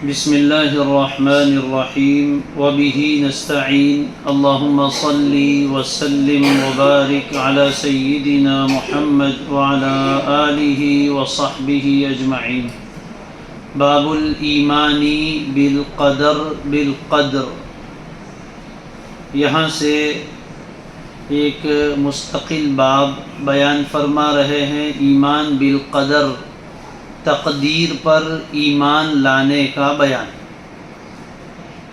بسم اللہ الرحمن الرحیم وبہ نستعین اللہم صل وسلم وبارک علی سیدنا محمد وعلی آلہ وصحبہ اجمعین۔ باب الایمان بالقدر۔ یہاں سے ایک مستقل باب بیان فرما رہے ہیں، ایمان بالقدر، تقدیر پر ایمان لانے کا بیان۔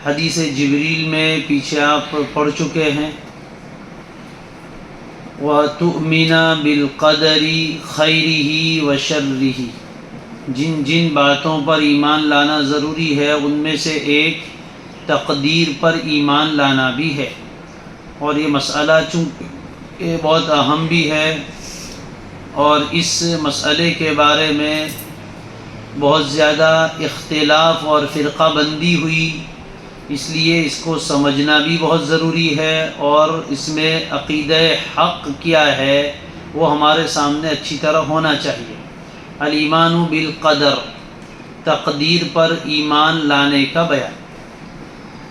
حدیث جبریل میں پیچھے آپ پڑھ چکے ہیں، وَتُؤْمِنَ بِالْقَدَرِ خَيْرِهِ وَشَرِّهِ۔ جن جن باتوں پر ایمان لانا ضروری ہے ان میں سے ایک تقدیر پر ایمان لانا بھی ہے، اور یہ مسئلہ چونکہ بہت اہم بھی ہے اور اس مسئلے کے بارے میں بہت زیادہ اختلاف اور فرقہ بندی ہوئی، اس لیے اس کو سمجھنا بھی بہت ضروری ہے، اور اس میں عقیدہ حق کیا ہے وہ ہمارے سامنے اچھی طرح ہونا چاہیے۔ الایمان بالقدر، تقدیر پر ایمان لانے کا بیان۔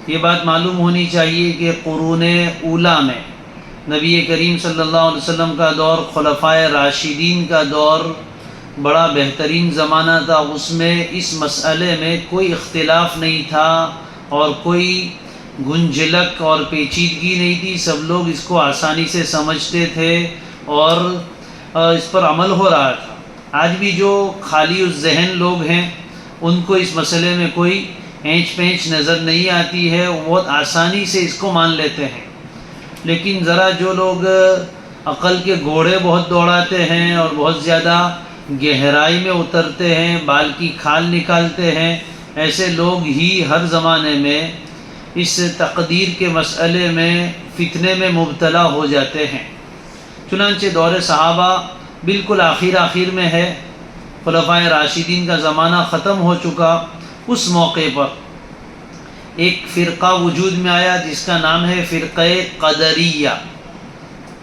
یہ بات معلوم ہونی چاہیے کہ قرون اولیٰ میں نبی کریم صلی اللہ علیہ وسلم کا دور، خلفائے راشدین کا دور بڑا بہترین زمانہ تھا۔ اس میں اس مسئلے میں کوئی اختلاف نہیں تھا اور کوئی گنجلک اور پیچیدگی نہیں تھی، سب لوگ اس کو آسانی سے سمجھتے تھے اور اس پر عمل ہو رہا تھا۔ آج بھی جو خالی الذہن لوگ ہیں ان کو اس مسئلے میں کوئی اینچ پینچ نظر نہیں آتی ہے، وہ بہت آسانی سے اس کو مان لیتے ہیں۔ لیکن ذرا جو لوگ عقل کے گھوڑے بہت دوڑاتے ہیں اور بہت زیادہ گہرائی میں اترتے ہیں، بال کی کھال نکالتے ہیں، ایسے لوگ ہی ہر زمانے میں اس تقدیر کے مسئلے میں فتنے میں مبتلا ہو جاتے ہیں۔ چنانچہ دور صحابہ بالکل آخر میں ہے، خلفائے راشدین کا زمانہ ختم ہو چکا۔ اس موقع پر ایک فرقہ وجود میں آیا جس کا نام ہے فرقہ قدریہ۔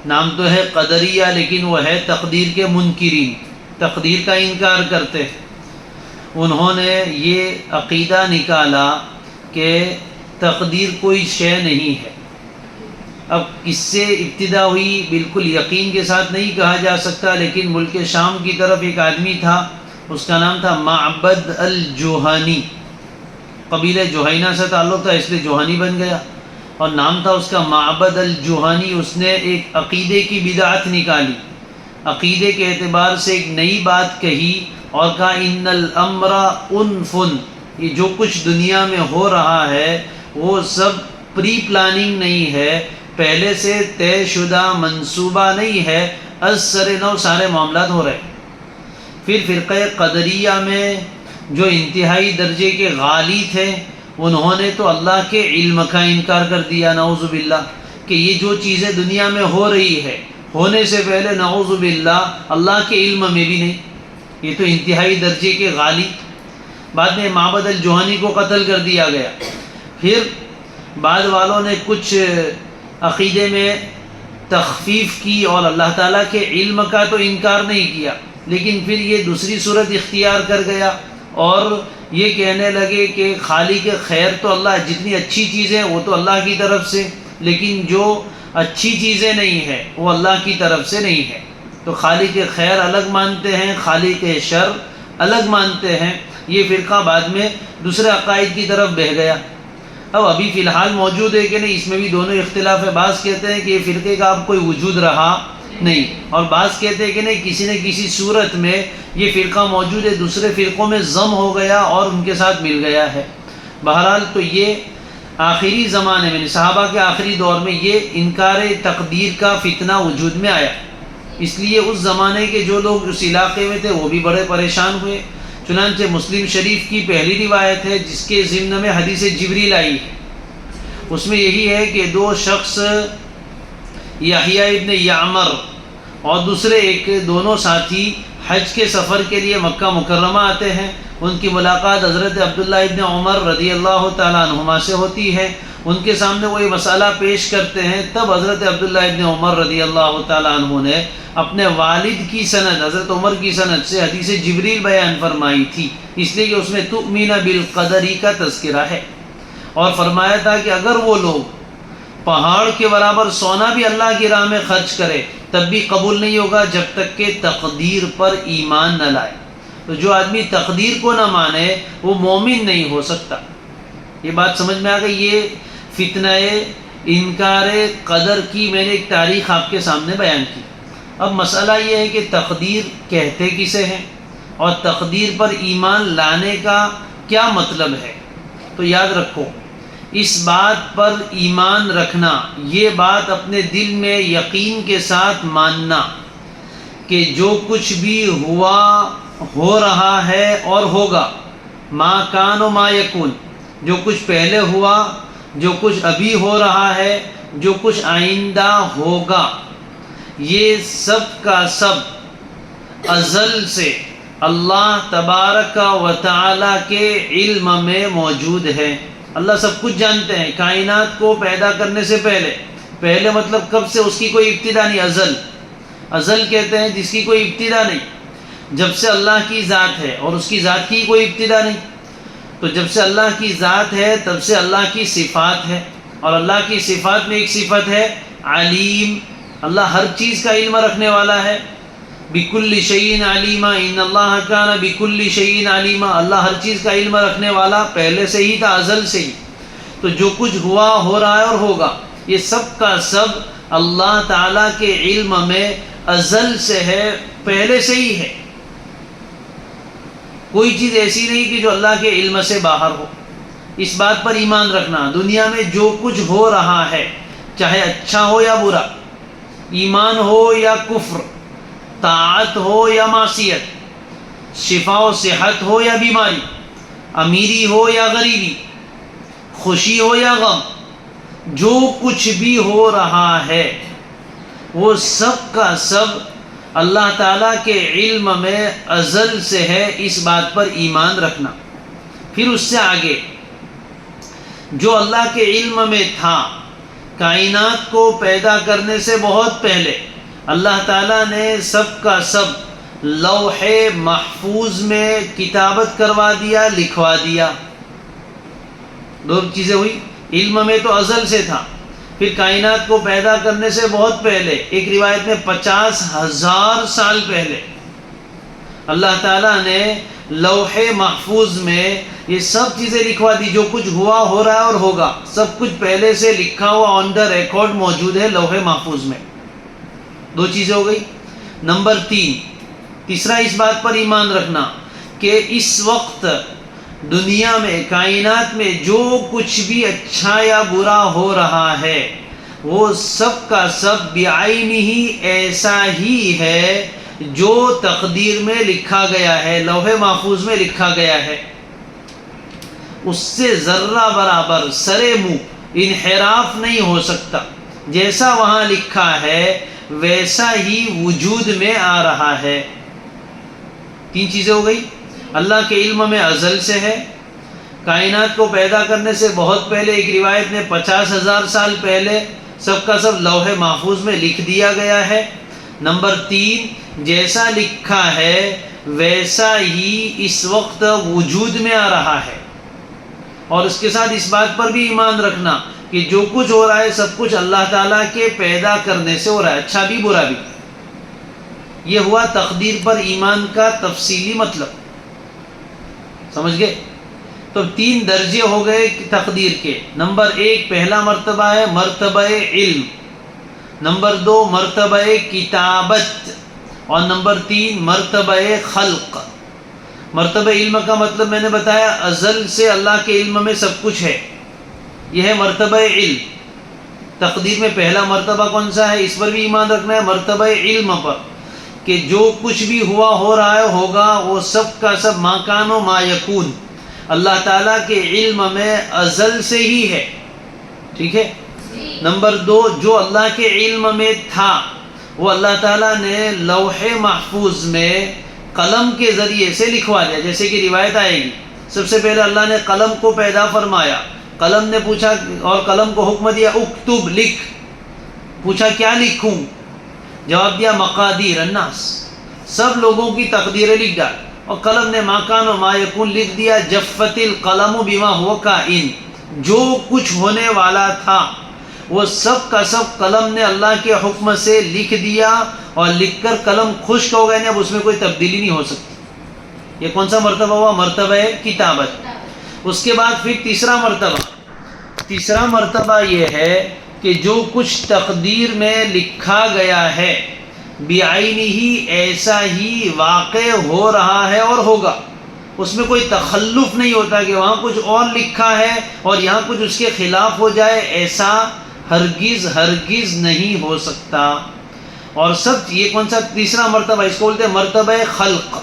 نام تو ہے قدریہ لیکن وہ ہے تقدیر کے منکرین، تقدیر کا انکار کرتے ہیں۔ انہوں نے یہ عقیدہ نکالا کہ تقدیر کوئی شے نہیں ہے۔ اب اس سے ابتدا ہوئی، بالکل یقین کے ساتھ نہیں کہا جا سکتا، لیکن ملک شام کی طرف ایک آدمی تھا، اس کا نام تھا معبد الجوہانی، قبیلہ جوہینہ سے تعلق تھا اس لیے جوہانی بن گیا، اور نام تھا اس کا معبد الجوہانی۔ اس نے ایک عقیدے کی بدعت نکالی، عقیدے کے اعتبار سے ایک نئی بات کہی اور کہا ان الامر انف، یہ جو کچھ دنیا میں ہو رہا ہے وہ سب پری پلاننگ نہیں ہے، پہلے سے طے شدہ منصوبہ نہیں ہے، از سر نو سارے معاملات ہو رہے ہیں۔ پھر فرقہ قدریہ میں جو انتہائی درجے کے غالی تھے انہوں نے تو اللہ کے علم کا انکار کر دیا، نعوذ باللہ، کہ یہ جو چیزیں دنیا میں ہو رہی ہے ہونے سے پہلے نعوذ باللہ اللہ کے علم میں بھی نہیں، یہ تو انتہائی درجے کے غالی۔ بعد میں معبد الجوہانی کو قتل کر دیا گیا۔ پھر بعد والوں نے کچھ عقیدے میں تخفیف کی اور اللہ تعالیٰ کے علم کا تو انکار نہیں کیا، لیکن پھر یہ دوسری صورت اختیار کر گیا اور یہ کہنے لگے کہ خالق خیر تو اللہ، جتنی اچھی چیزیں وہ تو اللہ کی طرف سے، لیکن جو اچھی چیزیں نہیں ہیں وہ اللہ کی طرف سے نہیں ہے۔ تو خالق خیر الگ مانتے ہیں، خالق شر الگ مانتے ہیں۔ یہ فرقہ بعد میں دوسرے عقائد کی طرف بہہ گیا۔ اب ابھی فی الحال موجود ہے کہ نہیں، اس میں بھی دونوں اختلاف ہے۔ بعض کہتے ہیں کہ یہ فرقے کا اب کوئی وجود رہا نہیں، اور بعض کہتے ہیں کہ نہیں، کسی نہ کسی صورت میں یہ فرقہ موجود ہے، دوسرے فرقوں میں ضم ہو گیا اور ان کے ساتھ مل گیا ہے۔ بہرحال تو یہ آخری زمانے میں، صحابہ کے آخری دور میں یہ انکار تقدیر کا فتنہ وجود میں آیا، اس لیے اس زمانے کے جو لوگ اس علاقے میں تھے وہ بھی بڑے پریشان ہوئے۔ چنانچہ مسلم شریف کی پہلی روایت ہے جس کے ضمن میں حدیث جبریل آئی ہے، اس میں یہی ہے کہ دو شخص یحییٰ ابن یعمر اور دوسرے ایک، دونوں ساتھی حج کے سفر کے لیے مکہ مکرمہ آتے ہیں، ان کی ملاقات حضرت عبداللہ ابن عمر رضی اللہ تعالیٰ عنہما سے ہوتی ہے، ان کے سامنے وہ یہ مسئلہ پیش کرتے ہیں، تب حضرت عبداللہ ابن عمر رضی اللہ تعالیٰ عنہ نے اپنے والد کی سند، حضرت عمر کی سند سے حدیث جبریل بیان فرمائی تھی، اس لیے کہ اس میں تؤمن بالقدر کا تذکرہ ہے، اور فرمایا تھا کہ اگر وہ لوگ پہاڑ کے برابر سونا بھی اللہ کی راہ میں خرچ کرے تب بھی قبول نہیں ہوگا جب تک کہ تقدیر پر ایمان نہ لائے۔ تو جو آدمی تقدیر کو نہ مانے وہ مومن نہیں ہو سکتا۔ یہ بات سمجھ میں آ گئی؟ یہ فتنہ انکار قدر کی میں نے ایک تاریخ آپ کے سامنے بیان کی۔ اب مسئلہ یہ ہے کہ تقدیر کہتے کسے ہیں اور تقدیر پر ایمان لانے کا کیا مطلب ہے؟ تو یاد رکھو، اس بات پر ایمان رکھنا، یہ بات اپنے دل میں یقین کے ساتھ ماننا کہ جو کچھ بھی ہوا، ہو رہا ہے اور ہوگا، ما کان و ما یکون، جو کچھ پہلے ہوا، جو کچھ ابھی ہو رہا ہے، جو کچھ آئندہ ہوگا، یہ سب کا سب ازل سے اللہ تبارک و تعالی کے علم میں موجود ہے۔ اللہ سب کچھ جانتے ہیں، کائنات کو پیدا کرنے سے پہلے مطلب کب سے؟ اس کی کوئی ابتدا نہیں، ازل کہتے ہیں جس کی کوئی ابتدا نہیں، جب سے اللہ کی ذات ہے اور اس کی ذات کی کوئی ابتدا نہیں، تو جب سے اللہ کی ذات ہے تب سے اللہ کی صفات ہے، اور اللہ کی صفات میں ایک صفت ہے علیم، اللہ ہر چیز کا علم رکھنے والا ہے۔ بکل شیء علیما، ان اللہ کان بکل شیء علیما، اللہ ہر چیز کا علم رکھنے والا پہلے سے ہی تھا، ازل سے ہی۔ تو جو کچھ ہوا، ہو رہا ہے اور ہوگا، یہ سب کا سب اللہ تعالیٰ کے علم میں ازل سے ہے، پہلے سے ہی ہے۔ کوئی چیز ایسی نہیں کہ جو اللہ کے علم سے باہر ہو۔ اس بات پر ایمان رکھنا، دنیا میں جو کچھ ہو رہا ہے، چاہے اچھا ہو یا برا، ایمان ہو یا کفر، طاعت ہو یا معصیت، شفا و صحت ہو یا بیماری، امیری ہو یا غریبی، خوشی ہو یا غم، جو کچھ بھی ہو رہا ہے وہ سب کا سب اللہ تعالیٰ کے علم میں ازل سے ہے، اس بات پر ایمان رکھنا۔ پھر اس سے آگے جو اللہ کے علم میں تھا، کائنات کو پیدا کرنے سے بہت پہلے اللہ تعالیٰ نے سب کا سب لوح محفوظ میں کتابت کروا دیا، لکھوا دیا۔ دو چیزیں ہوئی، علم میں تو ازل سے تھا، پھر کائنات کو پیدا کرنے سے بہت پہلے، ایک روایت میں 50,000 سال پہلے اللہ تعالیٰ نے لوح محفوظ میں یہ سب چیزیں لکھوا دی، جو کچھ ہوا، ہو رہا ہے اور ہوگا، سب کچھ پہلے سے لکھا ہوا آن دا ریکارڈ موجود ہے لوح محفوظ میں۔ دو چیزیں ہو گئی۔ نمبر 3، تیسرا اس بات پر ایمان رکھنا کہ اس وقت دنیا میں، کائنات میں جو کچھ بھی اچھا یا برا ہو رہا ہے وہ سب کا سب بعینہ ایسا ہی ہے جو تقدیر میں لکھا گیا ہے، لوح محفوظ میں لکھا گیا ہے۔ اس سے ذرہ برابر سرے منہ انحراف نہیں ہو سکتا، جیسا وہاں لکھا ہے ویسا ہی وجود میں آ رہا ہے۔ 3 چیزیں ہو گئی، اللہ کے علم میں ازل سے ہے، کائنات کو پیدا کرنے سے بہت پہلے، ایک روایت میں 50,000 سال پہلے سب کا سب لوح محفوظ میں لکھ دیا گیا ہے۔ نمبر 3، جیسا لکھا ہے ویسا ہی اس وقت وجود میں آ رہا ہے۔ اور اس کے ساتھ اس بات پر بھی ایمان رکھنا کہ جو کچھ ہو رہا ہے سب کچھ اللہ تعالیٰ کے پیدا کرنے سے ہو رہا ہے، اچھا بھی برا بھی۔ یہ ہوا تقدیر پر ایمان کا تفصیلی مطلب، سمجھ گئے؟ تو 3 درجے ہو گئے تقدیر کے۔ نمبر 1 پہلا مرتبہ ہے مرتبہ علم، نمبر 2 مرتبہ کتابت، اور نمبر 3 مرتبہ خلق۔ مرتبہ علم کا مطلب میں نے بتایا، ازل سے اللہ کے علم میں سب کچھ ہے، یہ ہے مرتبہ علم۔ تقدیر میں پہلا مرتبہ کون سا ہے؟ اس پر بھی ایمان رکھنا ہے، مرتبہ علم پر، کہ جو کچھ بھی ہوا، ہو رہا ہے، ہوگا، وہ سب کا سب ما کان و ما یکون اللہ تعالیٰ کے علم میں ازل سے ہی ہے، ٹھیک ہے۔ نمبر 2 جو اللہ کے علم میں تھا وہ اللہ تعالیٰ نے لوح محفوظ میں قلم کے ذریعے سے لکھوا دیا. جیسے کہ روایت آئے گی سب سے پہلے اللہ نے قلم کو پیدا فرمایا. قلم نے پوچھا اور قلم کو حکم دیا اکتب لکھ. پوچھا کیا لکھوں؟ جواب دیا مقادیر الناس، سب لوگوں کی تقدیریں لکھ ڈال. اور قلم نے ما کان و ما یکون لکھ دیا. جفت القلم بما هو کائن، جو کچھ ہونے والا تھا وہ سب کا سب قلم نے اللہ کے حکم سے لکھ دیا، اور لکھ کر قلم خشک ہو گئے. اب اس میں کوئی تبدیلی نہیں ہو سکتی. یہ کون سا مرتبہ ہوا؟ مرتبہ کتابت. اس کے بعد پھر تیسرا مرتبہ یہ ہے کہ جو کچھ تقدیر میں لکھا گیا ہے بعینہ ایسا ہی واقع ہو رہا ہے اور ہوگا. اس میں کوئی تخلف نہیں ہوتا کہ وہاں کچھ اور لکھا ہے اور یہاں کچھ اس کے خلاف ہو جائے. ایسا ہرگز نہیں ہو سکتا. اور سب یہ کون سا تیسرا مرتبہ؟ اس کو بولتے ہیں مرتبہ خلق،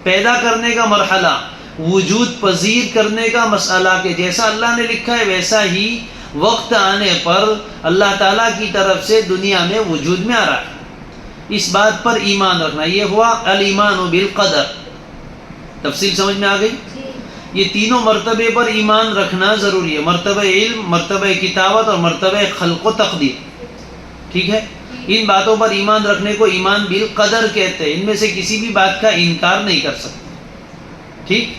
پیدا کرنے کا مرحلہ، وجود پذیر کرنے کا مسئلہ، کہ جیسا اللہ نے لکھا ہے ویسا ہی وقت آنے پر اللہ تعالیٰ کی طرف سے دنیا میں وجود میں آ رہا ہے. اس بات پر ایمان رکھنا، یہ ہوا الایمان بالقدر. تفصیل سمجھ میں آ گئی؟ یہ تینوں مرتبے پر ایمان رکھنا ضروری ہے، مرتبہ علم، مرتبہ کتابت اور مرتبہ خلق و تقدیر. ٹھیک ہے؟ ان باتوں پر ایمان رکھنے کو ایمان بالقدر کہتے ہیں. ان میں سے کسی بھی بات کا انکار نہیں کر سکتے. ٹھیک؟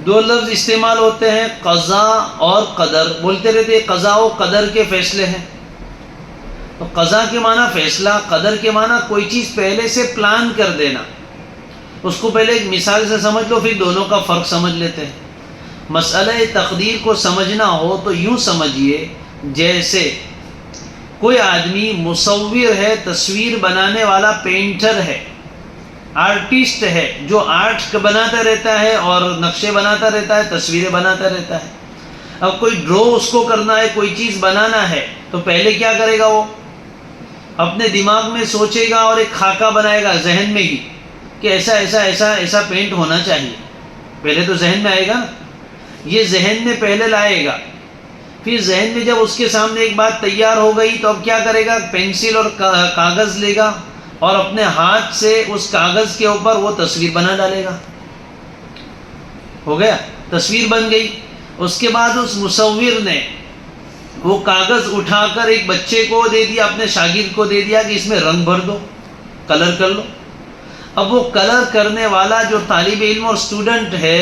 دو لفظ استعمال ہوتے ہیں، قضاء اور قدر. بولتے رہتے ہیں قضاء و قدر کے فیصلے ہیں. تو قضاء کے معنی فیصلہ، قدر کے معنی کوئی چیز پہلے سے پلان کر دینا. اس کو پہلے ایک مثال سے سمجھ لو، پھر دونوں کا فرق سمجھ لیتے ہیں. مسئلہ تقدیر کو سمجھنا ہو تو یوں سمجھیے جیسے کوئی آدمی مصور ہے، تصویر بنانے والا پینٹر ہے، آرٹسٹ ہے، جو آرٹ بناتا رہتا ہے اور نقشے بناتا رہتا ہے، تصویریں بناتا رہتا ہے. اب کوئی ڈرا اس کو کرنا ہے، کوئی چیز بنانا ہے، تو پہلے کیا کرے گا؟ وہ اپنے دماغ میں سوچے گا اور ایک خاکہ بنائے گا ذہن میں ہی کہ ایسا ایسا ایسا ایسا پینٹ ہونا چاہیے. پہلے تو ذہن میں آئے گا، یہ ذہن میں پہلے لائے گا. پھر ذہن میں جب اس کے سامنے ایک بات تیار ہو گئی تو اب کیا کرے گا؟ پینسل اور کاغذ لے گا اور اپنے ہاتھ سے اس کاغذ کے اوپر وہ تصویر بنا ڈالے گا. ہو گیا، تصویر بن گئی. اس کے بعد اس مصور نے وہ کاغذ اٹھا کر ایک بچے کو دے دیا، اپنے شاگرد کو دے دیا کہ اس میں رنگ بھر دو، کلر کر لو. اب وہ کلر کرنے والا جو طالب علم اور اسٹوڈنٹ ہے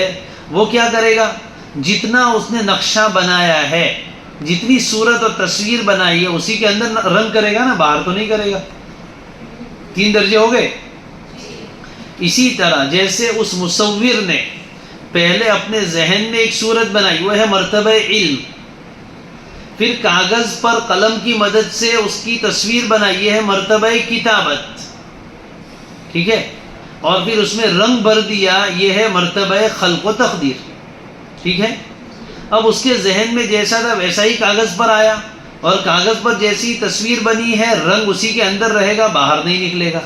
وہ کیا کرے گا؟ جتنا اس نے نقشہ بنایا ہے، جتنی صورت اور تصویر بنائی ہے اسی کے اندر رنگ کرے گا نا، باہر تو نہیں کرے گا. 3 درجے ہو گئے. اسی طرح جیسے اس مصور نے پہلے اپنے ذہن میں ایک صورت بنائی، وہ ہے مرتبہ علم، پھر کاغذ پر قلم کی مدد سے اس کی تصویر بنائی، یہ ہے مرتبہ کتابت. ٹھیک ہے؟ اور پھر اس میں رنگ بھر دیا، یہ ہے مرتبہ خلق و تقدیر. ٹھیک ہے؟ اب اس کے ذہن میں جیسا تھا ویسا ہی کاغذ پر آیا، اور کاغذ پر جیسی تصویر بنی ہے رنگ اسی کے اندر رہے گا، باہر نہیں نکلے گا.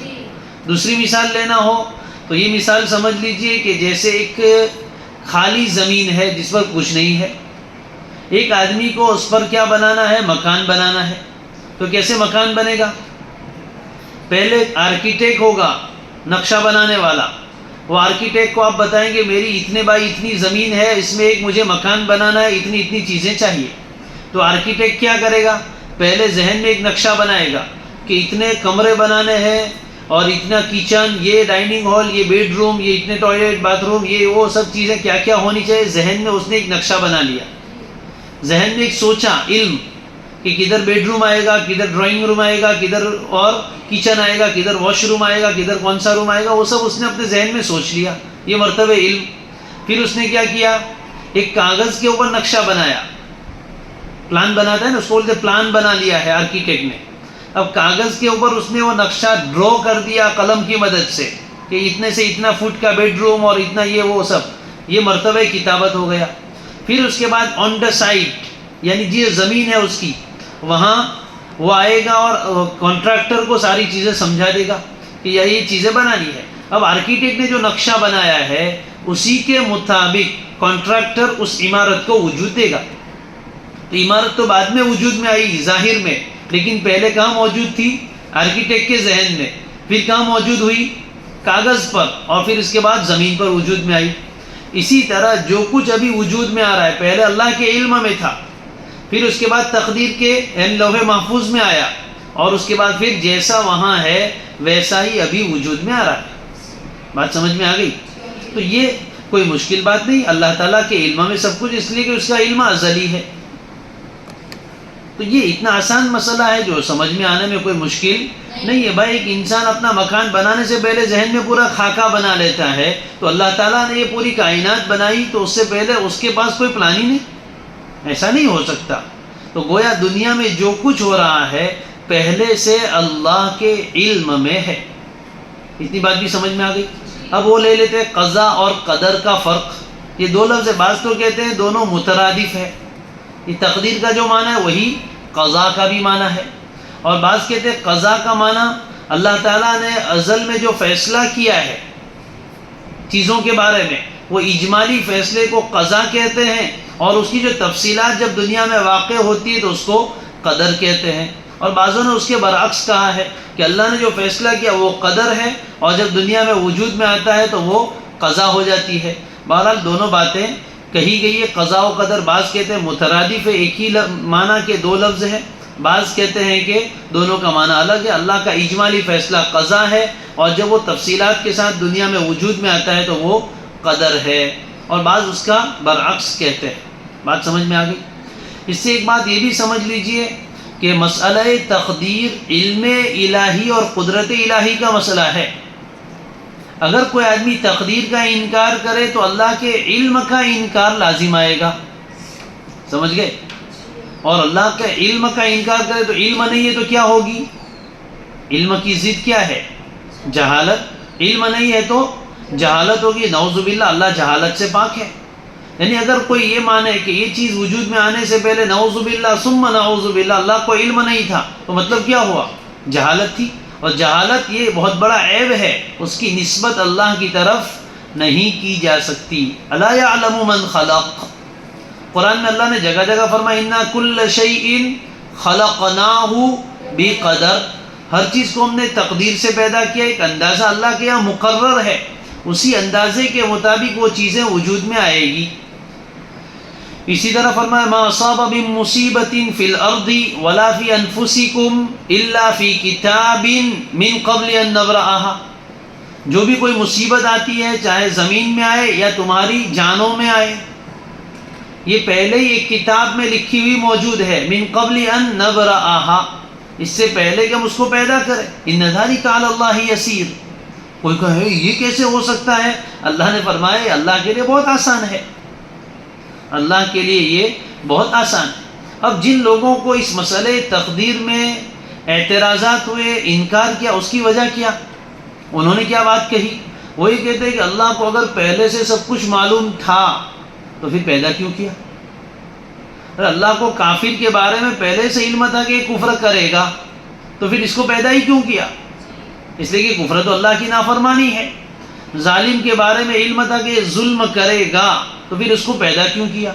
دوسری مثال لینا ہو تو یہ مثال سمجھ لیجئے کہ جیسے ایک خالی زمین ہے جس پر کچھ نہیں ہے. ایک آدمی کو اس پر کیا بنانا ہے؟ مکان بنانا ہے. تو کیسے مکان بنے گا؟ پہلے آرکیٹیکٹ ہوگا، نقشہ بنانے والا. وہ آرکیٹیکٹ کو آپ بتائیں گے میری اتنے بائی اتنی زمین ہے، اس میں ایک مجھے مکان بنانا ہے، اتنی اتنی چیزیں چاہیے. تو آرکیٹیکٹ کیا کرے گا؟ پہلے ذہن میں ایک نقشہ بنائے گا کہ اتنے کمرے بنانے ہیں اور اتنا کچن، یہ ڈائننگ ہال، یہ بیڈ روم، یہ اتنے ٹوائلٹ، باتھ روم، یہ وہ سب چیزیں کیا کیا ہونی چاہیے. ذہن میں اس نے ایک نقشہ بنا لیا، ذہن میں ایک سوچا علم کہ کدھر بیڈ روم آئے گا، کدھر ڈرائنگ روم آئے گا، کدھر اور کچن آئے گا، کدھر واش روم آئے گا، کدھر کون سا روم آئے گا. وہ سب اس نے اپنے ذہن میں سوچ لیا، یہ مرتبہ علم. پھر اس نے کیا کیا؟ ایک کاغذ کے اوپر نقشہ بنایا. پلان بناتا ہے نا، اس کو بولتے پلان بنا لیا ہے آرکیٹیکٹ نے. اب کاغذ کے اوپر اس نے وہ نقشہ ڈرا کر دیا قلم کی مدد سے کہ اتنے سے اتنا فٹ کا بیڈ روم اور اتنا یہ وہ سب، یہ مرتبہ کتابت ہو گیا. پھر اس کے بعد آن دا سائٹ، یعنی جو زمین ہے اس کی، وہاں وہ آئے گا اور کانٹریکٹر کو ساری چیزیں سمجھا دے گا کہ یہ چیزیں بنانی ہے. اب آرکیٹیکٹ نے جو نقشہ بنایا ہے اسی کے مطابق کانٹریکٹر اس عمارت کو وجود دے گا. تو عمارت تو بعد میں وجود میں آئی ظاہر میں، لیکن پہلے کہاں موجود تھی؟ آرکیٹیکٹ کے ذہن میں. پھر کہاں موجود ہوئی؟ کاغذ پر اور پھر اس کے بعد زمین پر وجود میں آئی. اسی طرح جو کچھ ابھی وجود میں آ رہا ہے پہلے اللہ کے علم میں تھا، پھر اس کے بعد تقدیر کے لوح محفوظ میں آیا، اور اس کے بعد پھر جیسا وہاں ہے ویسا ہی ابھی وجود میں آ رہا ہے. بات سمجھ میں آ گئی؟ تو یہ کوئی مشکل بات نہیں، اللہ تعالیٰ کے علم میں سب کچھ، اس لیے کہ اس کا علم ازلی ہے. تو یہ اتنا آسان مسئلہ ہے جو سمجھ میں آنے میں کوئی مشکل نہیں ہے. بھائی ایک انسان اپنا مکان بنانے سے پہلے ذہن میں پورا خاکہ بنا لیتا ہے، تو اللہ تعالیٰ نے یہ پوری کائنات بنائی تو اس سے پہلے اس کے پاس کوئی پلان ہی نہیں، ایسا نہیں ہو سکتا. تو گویا دنیا میں جو کچھ ہو رہا ہے پہلے سے اللہ کے علم میں ہے. اتنی بات بھی سمجھ میں آ گئی. اب وہ لے لیتے ہیں قضا اور قدر کا فرق. یہ دو لفظ بعض تو کہتے ہیں دونوں مترادف ہے، یہ تقدیر کا جو معنی ہے وہی قضا کا بھی معنی ہے، اور بعض کہتے ہیں قضا کا معنی اللہ تعالیٰ نے ازل میں جو فیصلہ کیا ہے چیزوں کے بارے میں وہ اجمالی فیصلے کو قضا کہتے ہیں، اور اس کی جو تفصیلات جب دنیا میں واقع ہوتی ہے تو اس کو قدر کہتے ہیں. اور بعضوں نے اس کے برعکس کہا ہے کہ اللہ نے جو فیصلہ کیا وہ قدر ہے، اور جب دنیا میں وجود میں آتا ہے تو وہ قضا ہو جاتی ہے. بہرحال دونوں باتیں کہی گئی ہے. قضا و قدر بعض کہتے ہیں مترادف ہے، ایک ہی معنی کے دو لفظ ہیں، بعض کہتے ہیں کہ دونوں کا معنی الگ ہے. اللہ کا اجمالی فیصلہ قضا ہے، اور جب وہ تفصیلات کے ساتھ دنیا میں وجود میں آتا ہے تو وہ قدر ہے، اور بعض اس کا برعکس کہتے ہیں. بات سمجھ میں آ گئی؟ اس سے ایک بات یہ بھی سمجھ لیجئے کہ مسئلہ تقدیر علم الہی اور قدرت الہی کا مسئلہ ہے. اگر کوئی آدمی تقدیر کا انکار کرے تو اللہ کے علم کا انکار لازم آئے گا. سمجھ گئے؟ اور اللہ کے علم کا انکار کرے تو علم نہیں ہے تو کیا ہوگی؟ علم کی ضد کیا ہے؟ جہالت. علم نہیں ہے تو جہالت ہوگی. نعوذ باللہ، اللہ جہالت سے پاک ہے. یعنی اگر کوئی یہ مانے کہ یہ چیز وجود میں آنے سے پہلے نعوذ باللہ ثم نعوذ باللہ اللہ کو علم نہیں تھا، تو مطلب کیا ہوا؟ جہالت تھی. اور جہالت یہ بہت بڑا عیب ہے، اس کی نسبت اللہ کی طرف نہیں کی جا سکتی. الا یعلم من خلق. قرآن میں اللہ نے جگہ جگہ فرمایا انا کل شیء خلقناہ بقدر. ہر چیز کو ہم نے تقدیر سے پیدا کیا. ایک اندازہ اللہ کے یہاں مقرر ہے، اسی اندازے کے مطابق وہ چیزیں وجود میں آئے گی. اسی طرح فرمایا ما اصاب من مصیبت فی الارض ولا فی انفسکم الا فی کتاب من قبل ان نبرأها. جو بھی کوئی مصیبت آتی ہے چاہے زمین میں آئے یا تمہاری جانوں میں آئے، یہ پہلے ہی ایک کتاب میں لکھی ہوئی موجود ہے. من قبل ان نبرأها، اس سے پہلے کہ ہم اس کو پیدا کریں. ان ذلک علی اللہ یسیر. کوئی کہے یہ کیسے ہو سکتا ہے؟ اللہ نے فرمایا اللہ کے لیے بہت آسان ہے. اللہ کے لیے یہ بہت آسان ہے. اب جن لوگوں کو اس مسئلے تقدیر میں اعتراضات ہوئے، انکار کیا، اس کی وجہ کیا؟ انہوں نے کیا بات کہی؟ وہ یہ کہتے ہیں کہ اللہ کو اگر پہلے سے سب کچھ معلوم تھا تو پھر پیدا کیوں کیا؟ اگر اللہ کو کافر کے بارے میں پہلے سے علم تھا کہ یہ کفر کرے گا تو پھر اس کو پیدا ہی کیوں کیا؟ اس لیے کہ کفر تو اللہ کی نافرمانی ہے. ظالم کے بارے میں علم تھا کہ یہ ظلم کرے گا تو پھر اس کو پیدا کیوں کیا؟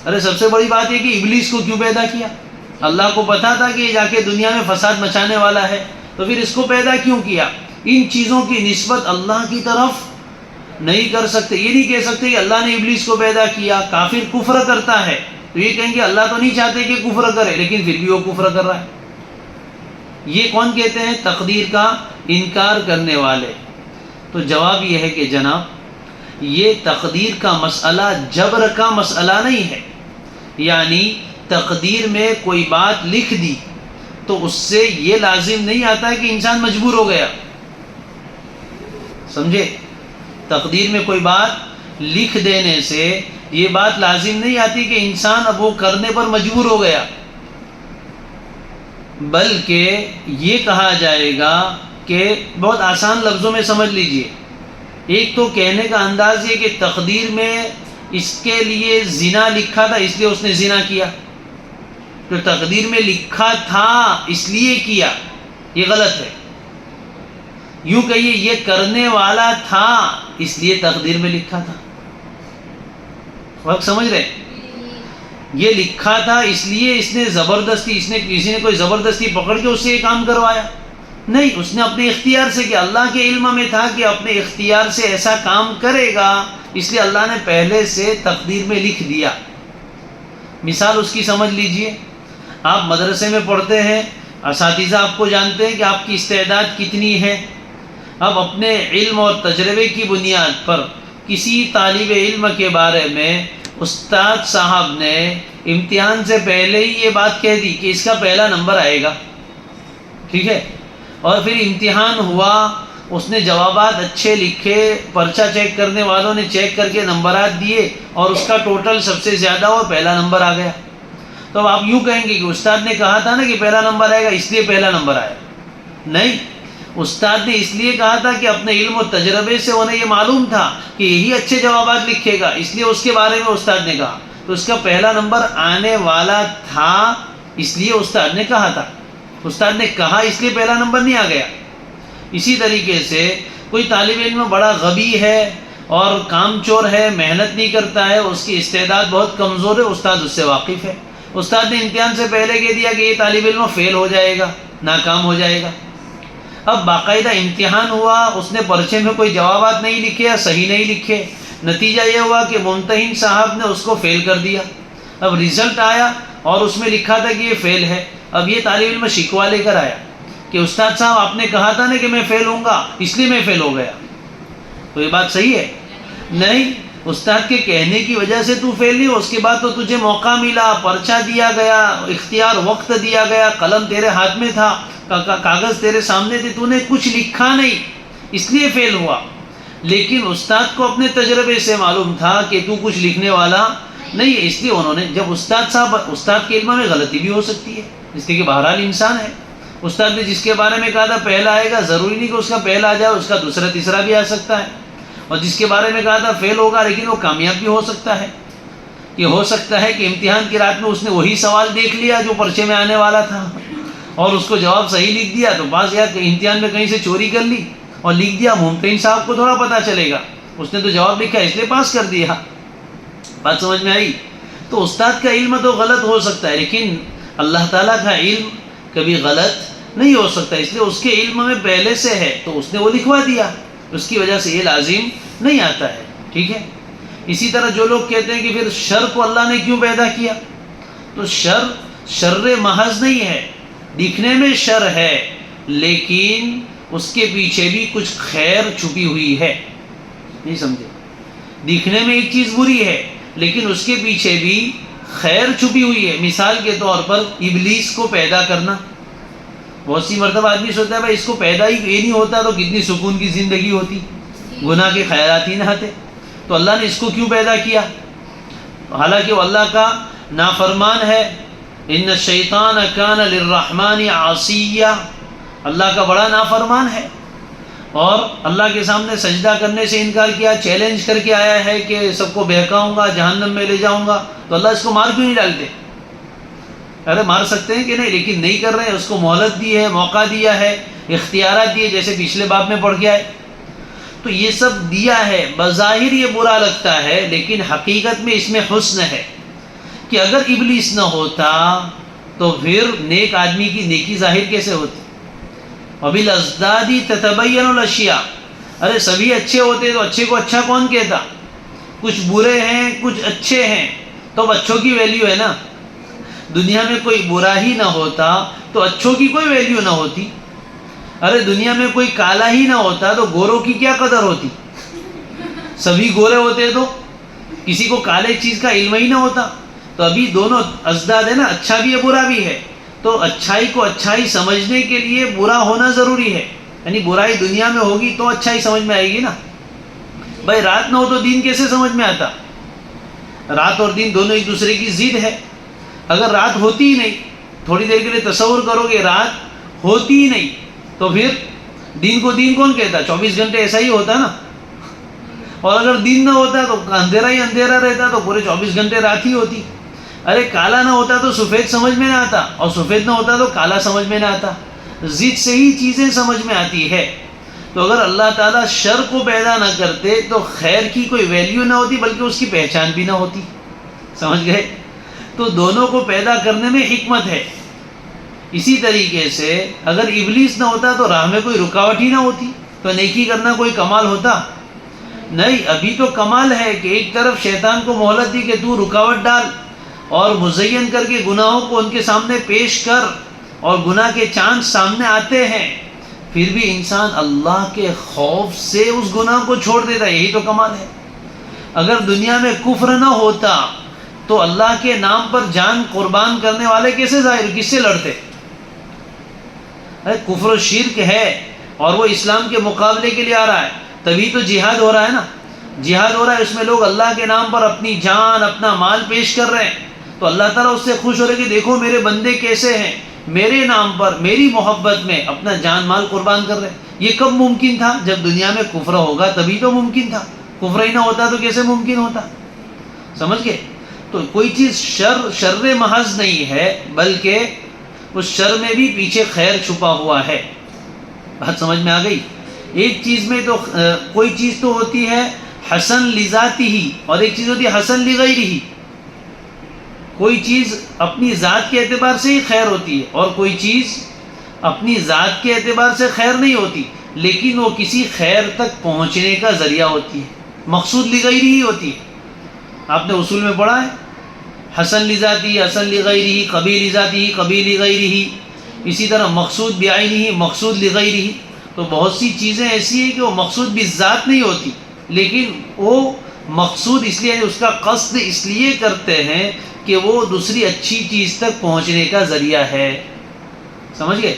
ارے سب سے بڑی بات یہ کہ ابلیس کو کیوں پیدا کیا؟ اللہ کو پتا تھا کہ یہ جا کے دنیا میں فساد مچانے والا ہے، تو پھر اس کو پیدا کیوں کیا؟ ان چیزوں کی نسبت اللہ کی طرف نہیں کر سکتے. یہ نہیں کہہ سکتے کہ اللہ نے ابلیس کو پیدا کیا. کافر کفر کرتا ہے تو یہ کہیں گے اللہ تو نہیں چاہتے کہ کفر کرے، لیکن پھر بھی وہ کفر کر رہا ہے. یہ کون کہتے ہیں؟ تقدیر کا انکار کرنے والے. تو جواب یہ ہے کہ جناب یہ تقدیر کا مسئلہ جبر کا مسئلہ نہیں ہے. یعنی تقدیر میں کوئی بات لکھ دی تو اس سے یہ لازم نہیں آتا کہ انسان مجبور ہو گیا. سمجھے؟ تقدیر میں کوئی بات لکھ دینے سے یہ بات لازم نہیں آتی کہ انسان اب وہ کرنے پر مجبور ہو گیا، بلکہ یہ کہا جائے گا کہ بہت آسان لفظوں میں سمجھ لیجئے. ایک تو کہنے کا انداز یہ کہ تقدیر میں اس کے لیے زنا لکھا تھا اس لیے اس نے زنا کیا. تو تقدیر میں لکھا تھا اس لیے کیا، یہ غلط ہے. یوں کہیے یہ کرنے والا تھا اس لیے تقدیر میں لکھا تھا. وقت سمجھ رہے؟ یہ لکھا تھا اس لیے اس نے زبردستی، کسی نے کوئی زبردستی پکڑ کے اس سے یہ کام کروایا. نہیں، اس نے اپنے اختیار سے کیا، اللہ کے علم میں تھا کہ اپنے اختیار سے ایسا کام کرے گا، اس لیے اللہ نے پہلے سے تقدیر میں لکھ دیا۔ مثال اس کی سمجھ لیجئے، آپ مدرسے میں پڑھتے ہیں، اساتذہ آپ کو جانتے ہیں کہ آپ کی استعداد کتنی ہے، اب اپنے علم اور تجربے کی بنیاد پر کسی طالب علم کے بارے میں استاد صاحب نے امتحان سے پہلے ہی یہ بات کہہ دی کہ اس کا پہلا نمبر آئے گا، ٹھیک ہے، اور پھر امتحان ہوا، اس نے جوابات اچھے لکھے، پرچہ چیک کرنے والوں نے چیک کر کے نمبرات دیے اور اس کا ٹوٹل سب سے زیادہ ہوا، پہلا نمبر آ گیا۔ تو اب آپ یوں کہیں گے کہ استاد نے کہا تھا نا کہ پہلا نمبر آئے گا اس لیے پہلا نمبر آیا، نہیں، استاد نے اس لیے کہا تھا کہ اپنے علم و تجربے سے انہیں یہ معلوم تھا کہ یہی اچھے جوابات لکھے گا، اس لیے اس کے بارے میں استاد نے کہا، تو اس کا پہلا نمبر آنے والا تھا، اس لیے استاد نے کہا تھا، استاد نے کہا اس لیے پہلا نمبر نہیں آ گیا۔ اسی طریقے سے کوئی طالب علم بڑا غبی ہے اور کام چور ہے، محنت نہیں کرتا ہے، اس کی استعداد بہت کمزور ہے، استاد اس سے واقف ہے، استاد نے امتحان سے پہلے کہہ دیا کہ یہ طالب علم فیل ہو جائے گا، ناکام ہو جائے گا۔ اب باقاعدہ امتحان ہوا، اس نے پرچے میں کوئی جوابات نہیں لکھے یا صحیح نہیں لکھے، نتیجہ یہ ہوا کہ ممتحن صاحب نے اس کو فیل کر دیا۔ اب رزلٹ آیا اور اس میں لکھا تھا کہ یہ فیل ہے، اب یہ طالب علم شکوہ لے کر آیا کہ استاد صاحب آپ نے کہا تھا نا کہ میں فیل ہوں گا، اس لیے میں فیل ہو گیا، تو یہ بات صحیح ہے؟ نہیں، استاد کے کہنے کی وجہ سے تو فیل نہیں، اس کے بعد تو تجھے موقع ملا، پرچہ دیا گیا، اختیار وقت دیا گیا، قلم تیرے ہاتھ میں تھا، کاغذ تیرے سامنے تھے، تو نے کچھ لکھا نہیں، اس لیے فیل ہوا۔ لیکن استاد کو اپنے تجربے سے معلوم تھا کہ تو کچھ لکھنے والا نہیں ہے، اس لیے انہوں نے، جب استاد کے علم میں غلطی بھی ہو سکتی ہے، اس لیے کہ بہرحال انسان ہے، استاد نے جس کے بارے میں کہا تھا پہلا آئے گا، ضروری نہیں کہ اس کا پہلا آ جائے، اس کا دوسرا تیسرا بھی آ سکتا ہے، اور جس کے بارے میں کہا تھا فیل ہوگا لیکن وہ کامیاب بھی ہو سکتا ہے۔ یہ ہو سکتا ہے کہ امتحان کی رات میں اس نے وہی سوال دیکھ لیا جو پرچے میں آنے والا تھا اور اس کو جواب صحیح لکھ دیا، تو بعض یا امتحان میں کہیں سے چوری کر لی اور لکھ دیا، ممتحن صاحب کو تھوڑا پتہ چلے گا، اس نے تو جواب لکھا اس لیے پاس کر دیا۔ بات سمجھ میں آئی؟ تو استاد کا علم تو غلط ہو سکتا ہے لیکن اللہ تعالیٰ کا علم کبھی غلط نہیں ہو سکتا، اس لیے اس کے علم میں پہلے سے ہے تو اس نے وہ لکھوا دیا، اس کی وجہ سے یہ لازم نہیں آتا ہے، ٹھیک ہے۔ اسی طرح جو لوگ کہتے ہیں کہ پھر شر کو اللہ نے کیوں پیدا کیا، تو شر محض نہیں ہے، دکھنے میں شر ہے لیکن اس کے پیچھے بھی کچھ خیر چھپی ہوئی ہے، نہیں سمجھے؟ دکھنے میں ایک چیز بری ہے لیکن اس کے پیچھے بھی خیر چھپی ہوئی ہے۔ مثال کے طور پر ابلیس کو پیدا کرنا، بہت سی مرتبہ آدمی سوچتا ہے بھائی اس کو پیدا ہی یہ نہیں ہوتا تو کتنی سکون کی زندگی ہوتی، گناہ کے خیالات ہی نہ آتے، تو اللہ نے اس کو کیوں پیدا کیا؟ حالانکہ وہ اللہ کا نافرمان ہے، ان الشیطان کان للرحمن عصیا، اللہ کا بڑا نافرمان ہے، اور اللہ کے سامنے سجدہ کرنے سے انکار کیا، چیلنج کر کے آیا ہے کہ سب کو بہکاؤں گا، جہنم میں لے جاؤں گا، تو اللہ اس کو مار کیوں نہیں ڈالتے؟ ارے مار سکتے ہیں کہ نہیں، لیکن نہیں کر رہے ہیں، اس کو مہلت دی ہے، موقع دیا ہے، اختیارات دیے، جیسے پچھلے باب میں پڑھ گیا ہے، تو یہ سب دیا ہے، بظاہر یہ برا لگتا ہے لیکن حقیقت میں اس میں حسن ہے کہ اگر ابلیس نہ ہوتا تو پھر نیک آدمی کی نیکی ظاہر کیسے ہوتی؟ وَبِالْأَزْدَادِ تَتَبَيَّنُ الْأَشْيَاءُ، ارے سبھی اچھے ہوتے تو اچھے کو اچھا کون کہتا؟ کچھ برے ہیں کچھ اچھے ہیں تو اب اچھوں کی ویلیو ہے نا، دنیا میں کوئی برا ہی نہ ہوتا تو اچھوں کی کوئی ویلیو نہ ہوتی، ارے دنیا میں کوئی کالا ہی نہ ہوتا تو گوروں کی کیا قدر ہوتی، سبھی گورے ہوتے تو کسی کو کالے چیز کا علم ہی نہ ہوتا، تو ابھی دونوں ازداد ہے نا، اچھا بھی ہے برا بھی ہے، تو اچھائی کو اچھائی سمجھنے کے لیے برا ہونا ضروری ہے، یعنی برائی دنیا میں ہوگی تو اچھائی سمجھ میں آئے گی نا۔ بھائی رات نہ ہو تو دین کیسے سمجھ میں آتا؟ رات اور دن دونوں ایک دوسرے کی ضد ہے، اگر رات ہوتی ہی نہیں، تھوڑی دیر کے لیے تصور کرو گے رات ہوتی ہی نہیں تو پھر دن کو دن کون کہتا؟ 24 گھنٹے ایسا ہی ہوتا نا، اور اگر دن نہ ہوتا تو اندھیرا ہی اندھیرا رہتا تو پورے 24 گھنٹے رات ہی ہوتی، ارے کالا نہ ہوتا تو سفید سمجھ میں نہ آتا، اور سفید نہ ہوتا تو کالا سمجھ میں نہ آتا، ضد سے ہی چیزیں سمجھ میں آتی ہے۔ تو اگر اللہ تعالیٰ شر کو پیدا نہ کرتے تو خیر کی کوئی ویلیو نہ ہوتی بلکہ اس کی پہچان بھی نہ ہوتی، سمجھ گئے؟ تو دونوں کو پیدا کرنے میں حکمت ہے، اسی طریقے سے اگر ابلیس نہ ہوتا تو راہ میں کوئی رکاوٹ ہی نہ ہوتی، تو نیکی کرنا کوئی کمال ہوتا نہیں۔ ابھی تو کمال ہے کہ ایک طرف شیطان کو مہلت دی کہ تو رکاوٹ ڈال اور مزین کر کے گناہوں کو ان کے سامنے پیش کر، اور گناہ کے چانس سامنے آتے ہیں، پھر بھی انسان اللہ کے خوف سے اس گناہ کو چھوڑ دیتا ہے، یہی تو کمال ہے۔ اگر دنیا میں کفر نہ ہوتا تو اللہ کے نام پر جان قربان کرنے والے کیسے ظاہر، کس سے لڑتے؟ کفر و شرک ہے اور وہ اسلام کے مقابلے کے لیے آ رہا ہے، تبھی تو جہاد ہو رہا ہے نا۔ جہاد ہو رہا ہے، اس میں لوگ اللہ کے نام پر اپنی جان اپنا مال پیش کر رہے ہیں، تو اللہ تعالیٰ اس سے خوش ہو رہے کہ دیکھو میرے بندے کیسے ہیں، میرے نام پر میری محبت میں اپنا جان مال قربان کر رہے ہیں۔ یہ کب ممکن تھا؟ جب دنیا میں کفر ہوگا تبھی تو ممکن تھا، کفر ہی نہ ہوتا تو کیسے ممکن ہوتا؟ سمجھ گئے؟ تو کوئی چیز شر محض نہیں ہے، بلکہ اس شر میں بھی پیچھے خیر چھپا ہوا ہے۔ بات سمجھ میں آ گئی؟ ایک چیز میں تو کوئی چیز تو ہوتی ہے حسن لذاتی ہی، اور ایک چیز ہوتی ہے حسن لغیرہ ہی۔ کوئی چیز اپنی ذات کے اعتبار سے ہی خیر ہوتی ہے، اور کوئی چیز اپنی ذات کے اعتبار سے خیر نہیں ہوتی، لیکن وہ کسی خیر تک پہنچنے کا ذریعہ ہوتی ہے، مقصود لغیرہ ہی ہوتی ہے۔ آپ نے اصول میں پڑھا ہے حسن لذاتی حسن لغیرہ، قبیح لذاتی قبیح لغیرہ، اسی طرح مقصود بعینہ مقصود لغیرہ۔ تو بہت سی چیزیں ایسی ہیں کہ وہ مقصود بالذات نہیں ہوتی، لیکن وہ مقصود اس لیے، اس کا قصد اس لیے کرتے ہیں کہ وہ دوسری اچھی چیز تک پہنچنے کا ذریعہ ہے۔ سمجھ گئے؟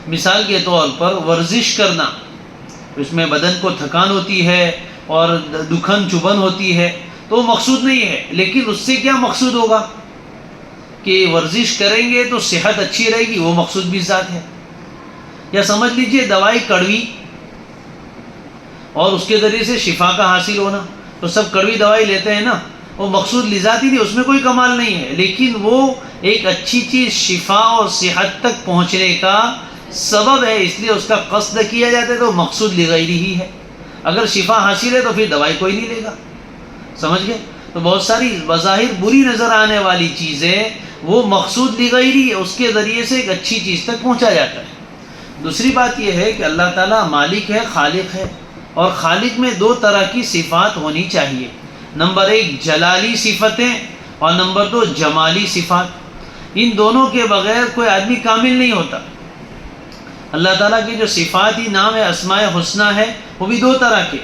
مثال کے طور پر ورزش کرنا، اس میں بدن کو تھکان ہوتی ہے اور دکھن چبھن ہوتی ہے، تو وہ مقصود نہیں ہے، لیکن اس سے کیا مقصود ہوگا کہ ورزش کریں گے تو صحت اچھی رہے گی، وہ مقصود بھی ذات ہے۔ یا سمجھ لیجئے دوائی کڑوی اور اس کے ذریعے سے شفا کا حاصل ہونا، تو سب کڑوی دوائی لیتے ہیں نا، وہ مقصود لذاتی نہیں، اس میں کوئی کمال نہیں ہے، لیکن وہ ایک اچھی چیز شفا اور صحت تک پہنچنے کا سبب ہے، اس لیے اس کا قصد کیا جاتا ہے، تو مقصود لغیرہ ہی ہے۔ اگر شفا حاصل ہے تو پھر دوائی کوئی نہیں لے گا۔ سمجھ گئے؟ تو بہت ساری بظاہر بری نظر آنے والی چیزیں وہ مقصود لغیرہ ہے، اس کے ذریعے سے ایک اچھی چیز تک پہنچا جاتا ہے۔ دوسری بات یہ ہے کہ اللہ تعالیٰ مالک ہے، خالق ہے، اور خالق میں دو طرح کی صفات ہونی چاہیے۔ نمبر ایک جلالی صفتیں، اور نمبر دو جمالی صفات۔ ان دونوں کے بغیر کوئی آدمی کامل نہیں ہوتا۔ اللہ تعالیٰ کی جو صفاتی نام ہے، اسماء حسنہ ہے، وہ بھی دو طرح کے،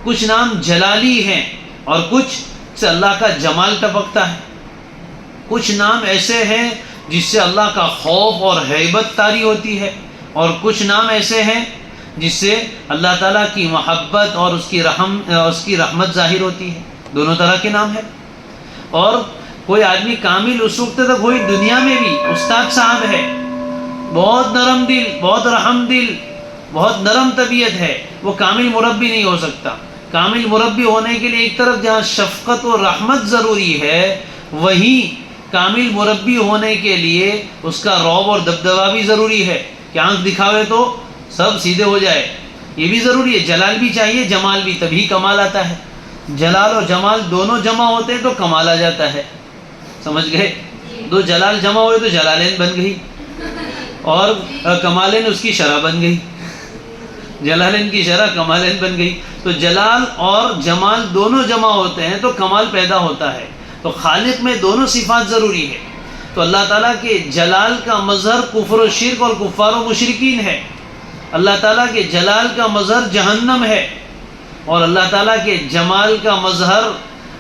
کچھ نام جلالی ہیں اور کچھ سے اللہ کا جمال ٹپکتا ہے۔ کچھ نام ایسے ہیں جس سے اللہ کا خوف اور ہیبت طاری ہوتی ہے، اور کچھ نام ایسے ہیں جس سے اللہ تعالیٰ کی محبت اور اس کی رحمت ظاہر ہوتی ہے۔ دونوں طرح کے نام ہیں۔ اور کوئی آدمی کامل اس وقت تک ہوئی دنیا میں بھی استاد صاحب ہے، بہت نرم دل، بہت رحم دل، بہت نرم طبیعت ہے، وہ کامل مربی نہیں ہو سکتا۔ کامل مربی ہونے کے لیے ایک طرف جہاں شفقت و رحمت ضروری ہے، وہیں کامل مربی ہونے کے لیے اس کا رعب اور دبدبہ بھی ضروری ہے کہ آنکھ دکھاوے تو سب سیدھے ہو جائے، یہ بھی ضروری ہے۔ جلال بھی چاہیے، جمال بھی، تبھی کمال آتا ہے۔ جلال اور جمال دونوں جمع ہوتے ہیں تو کمال آ جاتا ہے۔ سمجھ گئے؟ دو جلال جمع ہوئے تو جلالین بن گئی، اور کمالین اس کی شرح بن گئی، جلالین کی شرح کمالین بن گئی۔ تو جلال اور جمال دونوں جمع ہوتے ہیں تو کمال پیدا ہوتا ہے۔ تو خالق میں دونوں صفات ضروری ہے۔ تو اللہ تعالیٰ کے جلال کا مظہر کفر و شرک اور کفار و مشرکین ہے، اللہ تعالیٰ کے جلال کا مظہر جہنم ہے، اور اللہ تعالیٰ کے جمال کا مظہر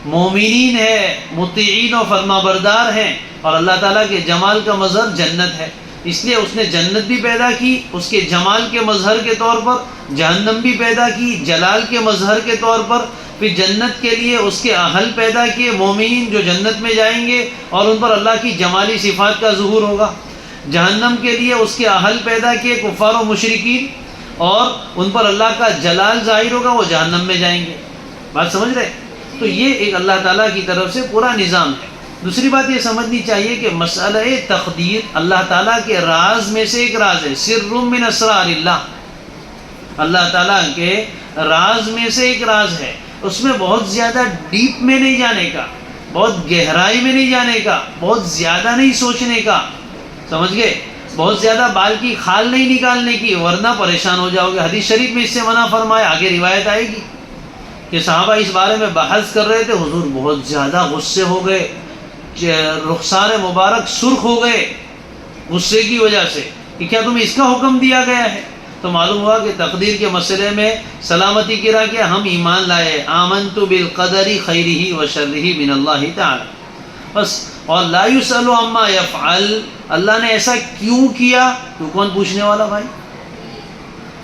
مومنین ہے، مطیعین و فرما بردار ہیں، اور اللہ تعالیٰ کے جمال کا مظہر جنت ہے۔ اس لیے اس نے جنت بھی پیدا کی اس کے جمال کے مظہر کے طور پر، جہنم بھی پیدا کی جلال کے مظہر کے طور پر، پھر جنت کے لیے اس کے اہل پیدا کیے، مومنین جو جنت میں جائیں گے اور ان پر اللہ کی جمالی صفات کا ظہور ہوگا۔ جہنم کے لیے اس کے اہل پیدا کیے، کفار و مشرکین، اور ان پر اللہ کا جلال ظاہر ہوگا، وہ جہنم میں جائیں گے۔ بات سمجھ رہے؟ تو یہ ایک اللہ تعالیٰ کی طرف سے پورا نظام ہے۔ دوسری بات یہ سمجھنی چاہیے کہ مسئلہ تقدیر اللہ تعالیٰ کے راز میں سے ایک راز ہے، سر من اسرار اللہ، اللہ تعالیٰ کے راز میں سے ایک راز ہے۔ اس میں بہت زیادہ ڈیپ میں نہیں جانے کا، بہت گہرائی میں نہیں جانے کا، بہت زیادہ نہیں سوچنے کا، سمجھ گئے؟ بہت زیادہ بال کی کھال نہیں نکالنے کی، ورنہ پریشان ہو جاؤ گے۔ حدیث شریف میں اس سے منع فرمایا، آگے روایت آئے گی کہ صحابہ اس بارے میں بحث کر رہے تھے، حضور بہت زیادہ غصے ہو گئے، رخسار مبارک سرخ ہو گئے غصے کی وجہ سے کہ کیا تمہیں اس کا حکم دیا گیا ہے؟ تو معلوم ہوا کہ تقدیر کے مسئلے میں سلامتی کی راہ کیا؟ ہم ایمان لائے، آمنت بالقدر خیرہ و شرہ من اللہ تعالی بس۔ اور لا یسأل عما یفعل، اللہ نے ایسا کیوں کیا تو کون پوچھنے والا بھائی؟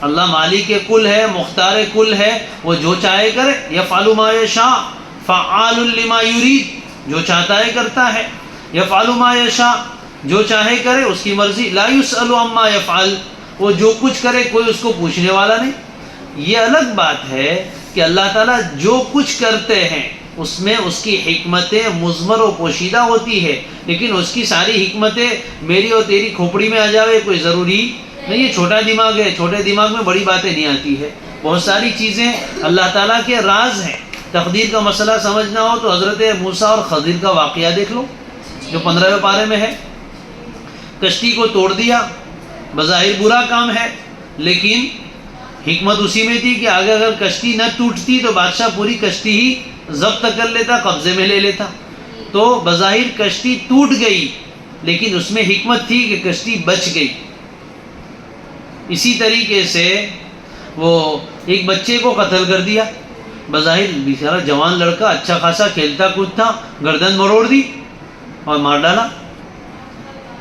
اللہ مالک کل ہے، مختار کل ہے، وہ جو چاہے کرے، یفعل ما یشاء فعال لما یرید، جو چاہتا ہے کرتا ہے، یفعل ما یشاء جو چاہے کرے، اس کی مرضی، لا یسأل عما یفعل وہ جو کچھ کرے کوئی اس کو پوچھنے والا نہیں۔ یہ الگ بات ہے کہ اللہ تعالیٰ جو کچھ کرتے ہیں اس میں اس کی حکمتیں مضمر و پوشیدہ ہوتی ہے، لیکن اس کی ساری حکمتیں میری اور تیری کھوپڑی میں آ جاوے کوئی ضروری نہیں۔ یہ چھوٹا دماغ ہے، چھوٹے دماغ میں بڑی باتیں نہیں آتی ہے۔ بہت ساری چیزیں اللہ تعالیٰ کے راز ہیں۔ تقدیر کا مسئلہ سمجھنا ہو تو حضرت موسیٰ اور خضر کا واقعہ دیکھ لو جو 15ویں پارے میں ہے۔ کشتی کو توڑ دیا، بظاہر برا کام ہے، لیکن حکمت اسی میں تھی کہ آگے اگر کشتی نہ ٹوٹتی تو بادشاہ پوری کشتی ہی ضبط کر لیتا، قبضے میں لے لیتا۔ تو بظاہر کشتی ٹوٹ گئی، لیکن اس میں حکمت تھی کہ کشتی بچ گئی۔ اسی طریقے سے وہ ایک بچے کو قتل کر دیا، بظاہر بیچارہ جوان لڑکا اچھا خاصا کھیلتا کودتا، گردن مروڑ دی اور مار ڈالا۔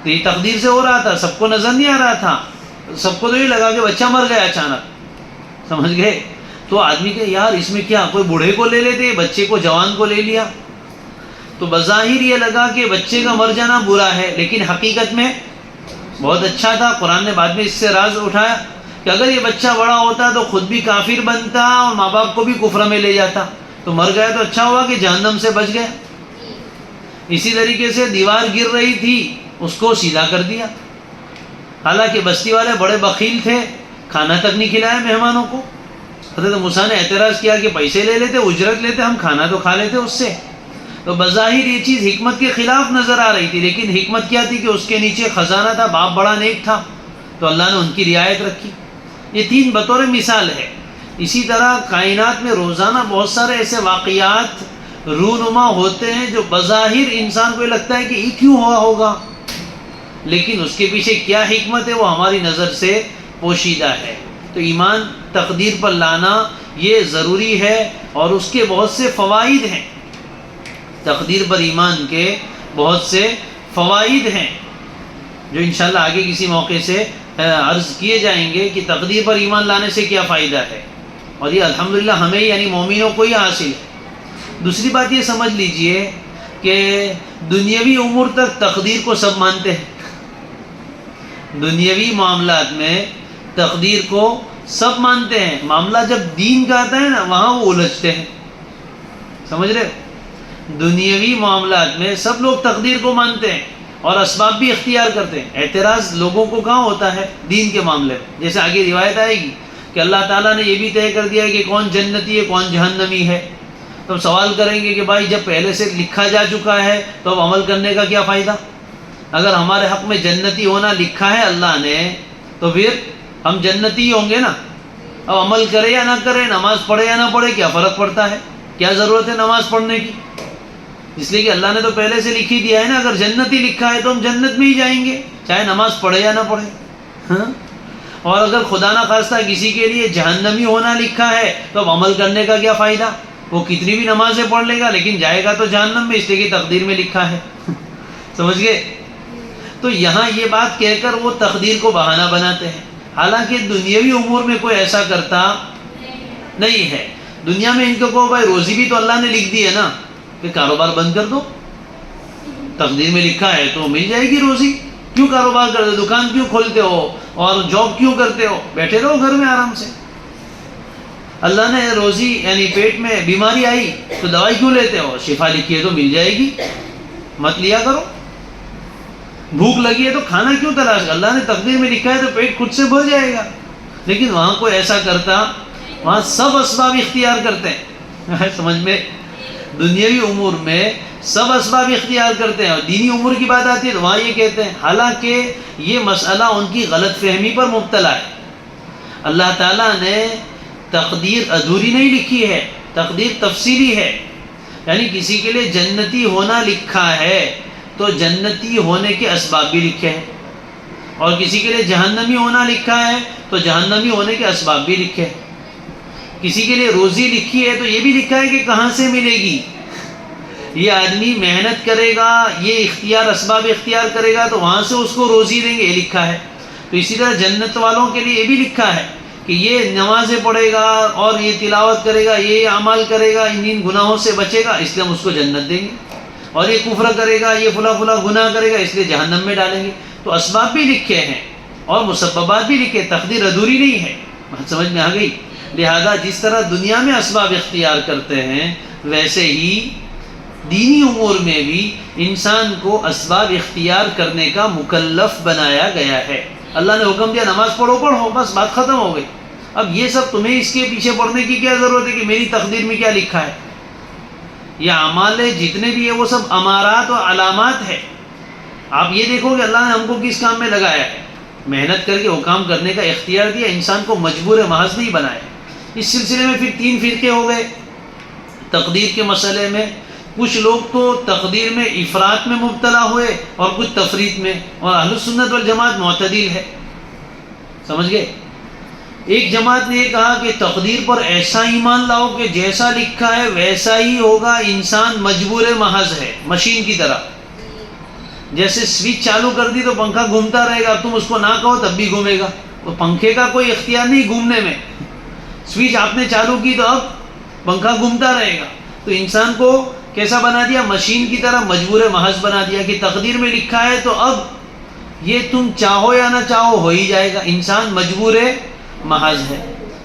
تو یہ تقدیر سے ہو رہا تھا، سب کو نظر نہیں آ رہا تھا، سب کو تو یہ لگا کہ بچہ مر گیا اچانک، سمجھ گئے؟ تو آدمی کہ یار اس میں کیا، کوئی بوڑھے کو لے لیتے، بچے کو جوان کو لے لیا۔ تو بظاہر یہ لگا کہ بچے کا مر جانا برا ہے، لیکن حقیقت میں بہت اچھا تھا۔ قرآن نے بعد میں اس سے راز اٹھایا کہ اگر یہ بچہ بڑا ہوتا تو خود بھی کافر بنتا اور ماں باپ کو بھی کفر میں لے جاتا، تو مر گیا تو اچھا ہوا کہ جہنم سے بچ گیا۔ اسی طریقے سے دیوار گر رہی تھی، اس کو سیدھا کر دیا، حالانکہ بستی والے بڑے بخیل تھے، کھانا تک نہیں کھلایا مہمانوں کو۔ حضرت موسیٰ نے اعتراض کیا کہ پیسے لے لیتے، اجرت لیتے، ہم کھانا تو کھا لیتے اس سے۔ تو بظاہر یہ چیز حکمت کے خلاف نظر آ رہی تھی، لیکن حکمت کیا تھی کہ اس کے نیچے خزانہ تھا، باپ بڑا نیک تھا، تو اللہ نے ان کی رعایت رکھی۔ یہ تین بطور مثال ہے۔ اسی طرح کائنات میں روزانہ بہت سارے ایسے واقعات رونما ہوتے ہیں جو بظاہر انسان کو لگتا ہے کہ یہ کیوں ہوا ہوگا، لیکن اس کے پیچھے کیا حکمت ہے وہ ہماری نظر سے پوشیدہ ہے۔ تو ایمان تقدیر پر لانا یہ ضروری ہے، اور اس کے بہت سے فوائد ہیں۔ تقدیر پر ایمان کے بہت سے فوائد ہیں جو انشاءاللہ آگے کسی موقع سے عرض کیے جائیں گے کہ تقدیر پر ایمان لانے سے کیا فائدہ ہے، اور یہ الحمدللہ ہمیں یعنی مومنوں کو ہی حاصل ہے۔ دوسری بات یہ سمجھ لیجئے کہ دنیاوی امور تک تقدیر کو سب مانتے ہیں، دنیاوی معاملات میں تقدیر کو سب مانتے ہیں، معاملہ جب دین کا آتا ہے نا وہاں وہ الجھتے ہیں، سمجھ رہے؟ دنیاوی معاملات میں سب لوگ تقدیر کو مانتے ہیں اور اسباب بھی اختیار کرتے ہیں۔ اعتراض لوگوں کو کہاں ہوتا ہے دین کے معاملے میں، جیسے آگے روایت آئے گی کہ اللہ تعالیٰ نے یہ بھی طے کر دیا ہے کہ کون جنتی ہے کون جہنمی ہے۔ تو سوال کریں گے کہ بھائی جب پہلے سے لکھا جا چکا ہے تو اب عمل کرنے کا کیا فائدہ؟ اگر ہمارے حق میں جنتی ہونا لکھا ہے اللہ نے تو پھر ہم جنتی ہی ہوں گے نا۔ اب عمل کرے یا نہ کرے، نماز پڑھے یا نہ پڑھے، کیا فرق پڑتا ہے؟ کیا ضرورت ہے نماز پڑھنے کی؟ اس لیے کہ اللہ نے تو پہلے سے لکھ ہی دیا ہے نا، اگر جنتی لکھا ہے تو ہم جنت میں ہی جائیں گے چاہے نماز پڑھے یا نہ پڑھے، ہاں؟ اور اگر خدا نہ خواستہ کسی کے لیے جہنمی ہونا لکھا ہے تو اب عمل کرنے کا کیا فائدہ؟ وہ کتنی بھی نمازیں پڑھ لے گا لیکن جائے گا تو جہنم میں، اس لیے کہ تقدیر میں لکھا ہے۔ سمجھ گئے؟ تو یہاں یہ بات کہہ کر وہ تقدیر کو بہانہ بناتے ہیں، حالانکہ دنیاوی امور میں کوئی ایسا کرتا نہیں ہے۔ دنیا میں ان کو کہو بھائی روزی بھی تو اللہ نے لکھ دی ہے نا، کہ کاروبار بند کر دو، تقدیر میں لکھا ہے تو مل جائے گی روزی، کیوں کاروبار کرتے ہو، دکان کیوں کھولتے ہو اور جاب کیوں کرتے ہو، بیٹھے رہو گھر میں آرام سے۔ اللہ نے روزی یعنی پیٹ میں بیماری آئی تو دوائی کیوں لیتے ہو، شفا لکھی ہے تو مل جائے گی، مت لیا کرو۔ بھوک لگی ہے تو کھانا کیوں تلاش، اللہ نے تقدیر میں لکھا ہے تو پیٹ خود سے بھر جائے گا۔ لیکن وہاں کوئی ایسا کرتا، وہاں سب اسباب اختیار کرتے ہیں۔ سمجھ میں؟ دنیاوی امور میں سب اسباب اختیار کرتے ہیں، اور دینی امور کی بات آتی ہے تو وہاں یہ کہتے ہیں، حالانکہ یہ مسئلہ ان کی غلط فہمی پر مبتلا ہے۔ اللہ تعالیٰ نے تقدیر ادھوری نہیں لکھی ہے، تقدیر تفصیلی ہے، یعنی کسی کے لیے جنتی ہونا لکھا ہے تو جنتی ہونے کے اسباب بھی لکھے ہیں، اور کسی کے لیے جہنمی ہونا لکھا ہے تو جہنمی ہونے کے اسباب بھی لکھے ہیں۔ کسی کے لیے روزی لکھی ہے تو یہ بھی لکھا ہے کہ کہاں سے ملے گی، یہ آدمی محنت کرے گا، یہ اسباب اختیار کرے گا تو وہاں سے اس کو روزی دیں گے، یہ لکھا ہے۔ تو اسی طرح جنت والوں کے لیے یہ بھی لکھا ہے کہ یہ نمازیں پڑھے گا اور یہ تلاوت کرے گا، یہ اعمال کرے گا، ان گناہوں سے بچے گا، اس لیے ہم اس کو جنت دیں گے، اور یہ کفر کرے گا، یہ فلاں گناہ کرے گا، اس لیے جہنم میں ڈالیں گے۔ تو اسباب بھی لکھے ہیں اور مسببات بھی لکھے، تقدیر ادھوری نہیں ہے۔ بات سمجھ میں آ گئی؟ لہذا جس طرح دنیا میں اسباب اختیار کرتے ہیں ویسے ہی دینی امور میں بھی انسان کو اسباب اختیار کرنے کا مکلف بنایا گیا ہے۔ اللہ نے حکم دیا نماز پڑھو، بس بات ختم ہو گئی۔ اب یہ سب تمہیں اس کے پیچھے پڑھنے کی کیا ضرورت ہے کہ میری تقدیر میں کیا لکھا ہے؟ یہ اعمال جتنے بھی ہیں وہ سب امارات اور علامات ہے۔ آپ یہ دیکھو کہ اللہ نے ہم کو کس کام میں لگایا ہے، محنت کر کے وہ کام کرنے کا اختیار دیا، انسان کو مجبور محض نہیں بنایا۔ اس سلسلے میں پھر 3 فرقے ہو گئے تقدیر کے مسئلے میں۔ کچھ لوگ تو تقدیر میں افراط میں مبتلا ہوئے اور کچھ تفریط میں، اور اہل السنت والجماعت معتدل ہے، سمجھ گئے؟ ایک جماعت نے یہ کہا کہ تقدیر پر ایسا ایمان لاؤ کہ جیسا لکھا ہے ویسا ہی ہوگا، انسان مجبور محض ہے، مشین کی طرح۔ جیسے سوئچ چالو کر دی تو پنکھا گھومتا رہے گا، تم اس کو نہ کہو تب بھی گھومے گا، تو پنکھے کا کوئی اختیار نہیں گھومنے میں، سوئچ آپ نے چالو کی تو اب پنکھا گھومتا رہے گا۔ تو انسان کو کیسا بنا دیا؟ مشین کی طرح مجبور محض بنا دیا کہ تقدیر میں لکھا ہے تو اب یہ تم چاہو یا نہ چاہو ہو ہی جائے گا، انسان مجبور محض ہے۔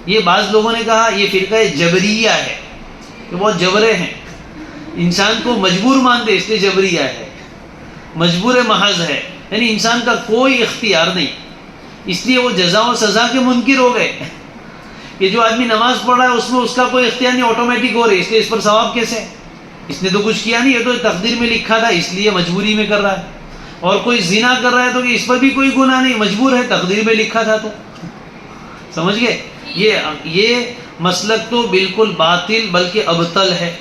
یہ بعض لوگوں نے کہا یہ فرقہ جبریہ ہے، کہ بہت جبرے ہیں، انسان کو مجبور مانتے اس لیے جبریہ ہے، مجبور محض ہے، یعنی انسان کا کوئی اختیار نہیں، اس لیے وہ جزا و سزا کے منکر ہو گئے کہ جو آدمی نماز پڑھ رہا ہے اس میں اس کا کوئی اختیار نہیں، آٹومیٹک ہو رہی ہے، اس لیے اس پر ثواب کیسے؟ اس نے تو کچھ کیا نہیں، یہ تو تقدیر میں لکھا تھا اس لیے مجبوری میں کر رہا ہے۔ اور کوئی زنا کر رہا ہے تو کہ اس پر بھی کوئی گناہ نہیں، مجبور ہے، تقدیر میں لکھا تھا تو، سمجھ گئے؟ یہ مسلک تو بالکل باطل بلکہ ابطل ہے،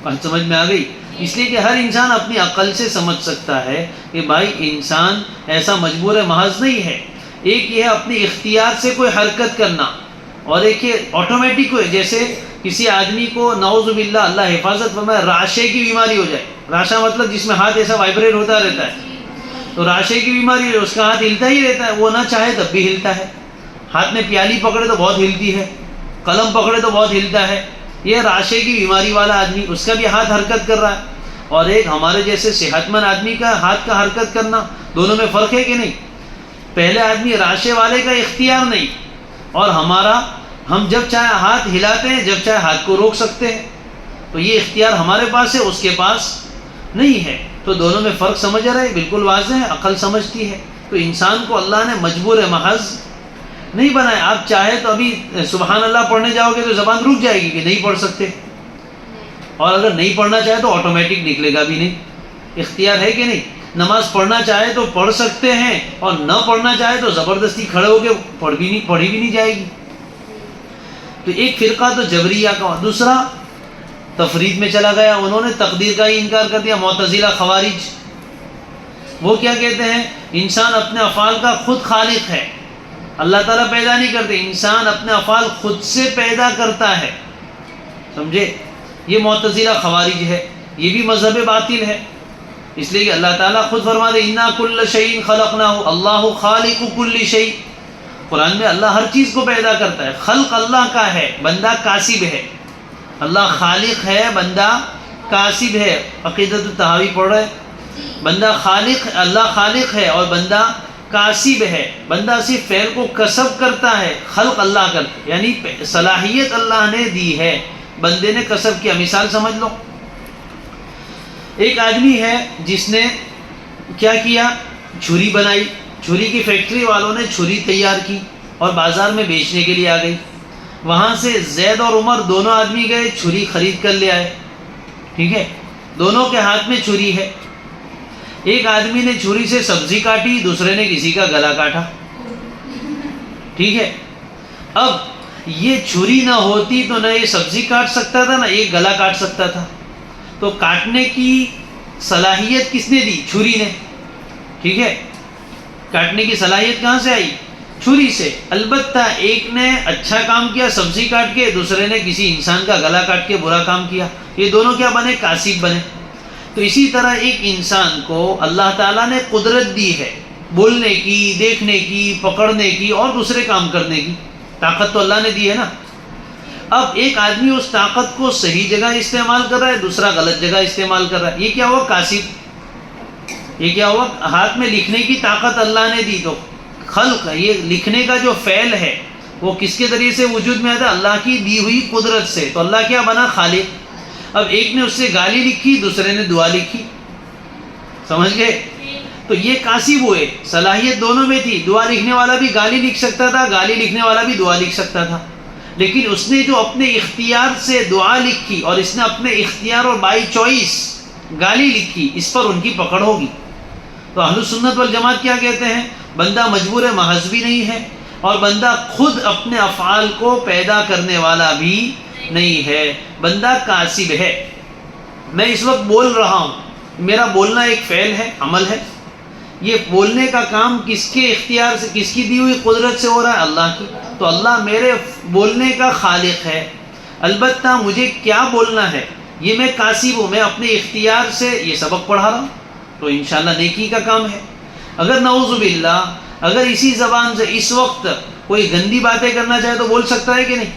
بات سمجھ میں آ گئی؟ اس لیے کہ ہر انسان اپنی عقل سے سمجھ سکتا ہے کہ بھائی انسان ایسا مجبور محض نہیں ہے۔ ایک یہ ہے اپنی اختیار سے کوئی حرکت کرنا، اور ایک یہ آٹومیٹک ہو، جیسے کسی آدمی کو نعوذ باللہ اللہ حفاظت فرمائے راشے کی بیماری ہو جائے، راشا مطلب جس میں ہاتھ ایسا وائبریٹ ہوتا رہتا ہے، تو راشے کی بیماری ہے، اس کا ہاتھ ہلتا ہی رہتا ہے، وہ نہ چاہے تب بھی ہلتا ہے، ہاتھ میں پیالی پکڑے تو بہت ہلتی ہے، قلم پکڑے تو بہت ہلتا ہے، یہ راشے کی بیماری والا آدمی، اس کا بھی ہاتھ حرکت کر رہا ہے، اور ایک ہمارے جیسے صحت مند آدمی کا ہاتھ کا حرکت کرنا، دونوں میں فرق ہے کہ نہیں؟ پہلے آدمی راشے والے کا اختیار نہیں، اور ہم جب چاہے ہاتھ ہلاتے ہیں، جب چاہے ہاتھ کو روک سکتے ہیں، تو یہ اختیار ہمارے پاس ہے، اس کے پاس نہیں ہے، تو دونوں میں فرق سمجھ رہے ہیں، بالکل واضح ہے، عقل سمجھتی ہے۔ تو انسان کو اللہ نے مجبور محض نہیں بنایا۔ آپ چاہے تو ابھی سبحان اللہ پڑھنے جاؤ گے تو زبان رک جائے گی کہ نہیں پڑھ سکتے، اور اگر نہیں پڑھنا چاہے تو آٹومیٹک نکلے گا بھی نہیں، اختیار ہے کہ نہیں؟ نماز پڑھنا چاہے تو پڑھ سکتے ہیں، اور نہ پڑھنا چاہے تو زبردستی کھڑے ہو کے پڑھی بھی نہیں جائے گی۔ تو ایک فرقہ تو جبریہ کا، دوسرا تفرید میں چلا گیا، انہوں نے تقدیر کا ہی انکار کر دیا، معتزلہ خوارج۔ وہ کیا کہتے ہیں؟ انسان اپنے افعال کا خود خالق ہے، اللہ تعالیٰ پیدا نہیں کرتے، انسان اپنے افعال خود سے پیدا کرتا ہے، سمجھے؟ یہ معتزلہ خوارج ہے، یہ بھی مذہب باطل ہے، اس لیے کہ اللہ تعالیٰ خود فرماتے اِنَّا كُلَّ شَيْءٍ خَلَقْنَاهُ اللَّهُ خَالِقُ كُلِّ شَيْءٍ۔ قرآن میں اللہ ہر چیز کو پیدا کرتا ہے، خلق اللہ کا ہے، بندہ کاسب ہے، اللہ خالق ہے، بندہ کاسب ہے۔ عقیدۃ الطحاوی پڑھ رہے، بندہ خالق، اللہ خالق ہے اور بندہ کاسب ہے، بندہ صرف فعل کو کسب کرتا ہے، خلق اللہ کرتا ہے، یعنی صلاحیت اللہ نے دی ہے، بندے نے کسب کیا۔ مثال سمجھ لو، ایک آدمی ہے جس نے کیا کیا، چھری بنائی، چھری کی فیکٹری والوں نے چھری تیار کی اور بازار میں بیچنے کے لیے آ گئی، وہاں سے زید اور عمر دونوں آدمی گئے، چھری خرید کر لے آئے، ٹھیک ہے، دونوں کے ہاتھ میں چھری ہے. ایک آدمی نے چھری سے سبزی کاٹی، دوسرے نے کسی کا گلا کاٹا. ٹھیک ہے، اب یہ چھری نہ ہوتی تو نہ یہ سبزی کاٹ سکتا تھا نہ یہ گلا کاٹ سکتا تھا. تو کاٹنے کی صلاحیت کس نے دی؟ چھری نے. ٹھیک ہے، کاٹنے کی صلاحیت کہاں سے آئی؟ چھری سے. البتہ ایک نے اچھا کام کیا سبزی کاٹ کے، دوسرے نے کسی انسان کا گلا کاٹ کے برا کام کیا. یہ دونوں کیا بنے؟ کاسب بنے. تو اسی طرح ایک انسان کو اللہ تعالیٰ نے قدرت دی ہے بولنے کی، دیکھنے کی، پکڑنے کی اور دوسرے کام کرنے کی. طاقت تو اللہ نے دی ہے نا. اب ایک آدمی اس طاقت کو صحیح جگہ استعمال کر رہا ہے، دوسرا غلط جگہ استعمال کر رہا ہے. یہ کیا ہوا؟ کاسب. یہ کیا ہوا؟ ہاتھ میں لکھنے کی طاقت اللہ نے دی. تو خلق، یہ لکھنے کا جو فعل ہے وہ کس کے ذریعے سے وجود میں آتا ہے؟ اللہ کی دی ہوئی قدرت سے. تو اللہ کیا بنا؟ خالق. اب ایک نے اس سے گالی لکھی، دوسرے نے دعا لکھی. سمجھ گئے؟ تو یہ کاسب ہوئے، صلاحیت دونوں میں تھی. دعا لکھنے والا بھی گالی لکھ سکتا تھا، گالی لکھنے والا بھی دعا لکھ سکتا تھا. لیکن اس نے جو اپنے اختیار سے دعا لکھی اور اس نے اپنے اختیار اور بائی چوائس گالی لکھی، اس پر ان کی پکڑ ہوگی. تو اہل سنت والجماعت کیا کہتے ہیں؟ بندہ مجبور محض بھی نہیں ہے اور بندہ خود اپنے افعال کو پیدا کرنے والا بھی نہیں ہے، بندہ کاسب ہے. میں اس وقت بول رہا ہوں، میرا بولنا ایک فعل ہے، عمل ہے. یہ بولنے کا کام کس کے اختیار سے، کس کی دی ہوئی قدرت سے ہو رہا ہے؟ اللہ کی. تو اللہ میرے بولنے کا خالق ہے. البتہ مجھے کیا بولنا ہے یہ میں کاسب ہوں، میں اپنے اختیار سے یہ سبق پڑھا رہا ہوں. تو انشاءاللہ نیکی کا کام ہے. اگر نعوذ باللہ اگر اسی زبان سے اس وقت کوئی گندی باتیں کرنا چاہے تو بول سکتا ہے کہ نہیں؟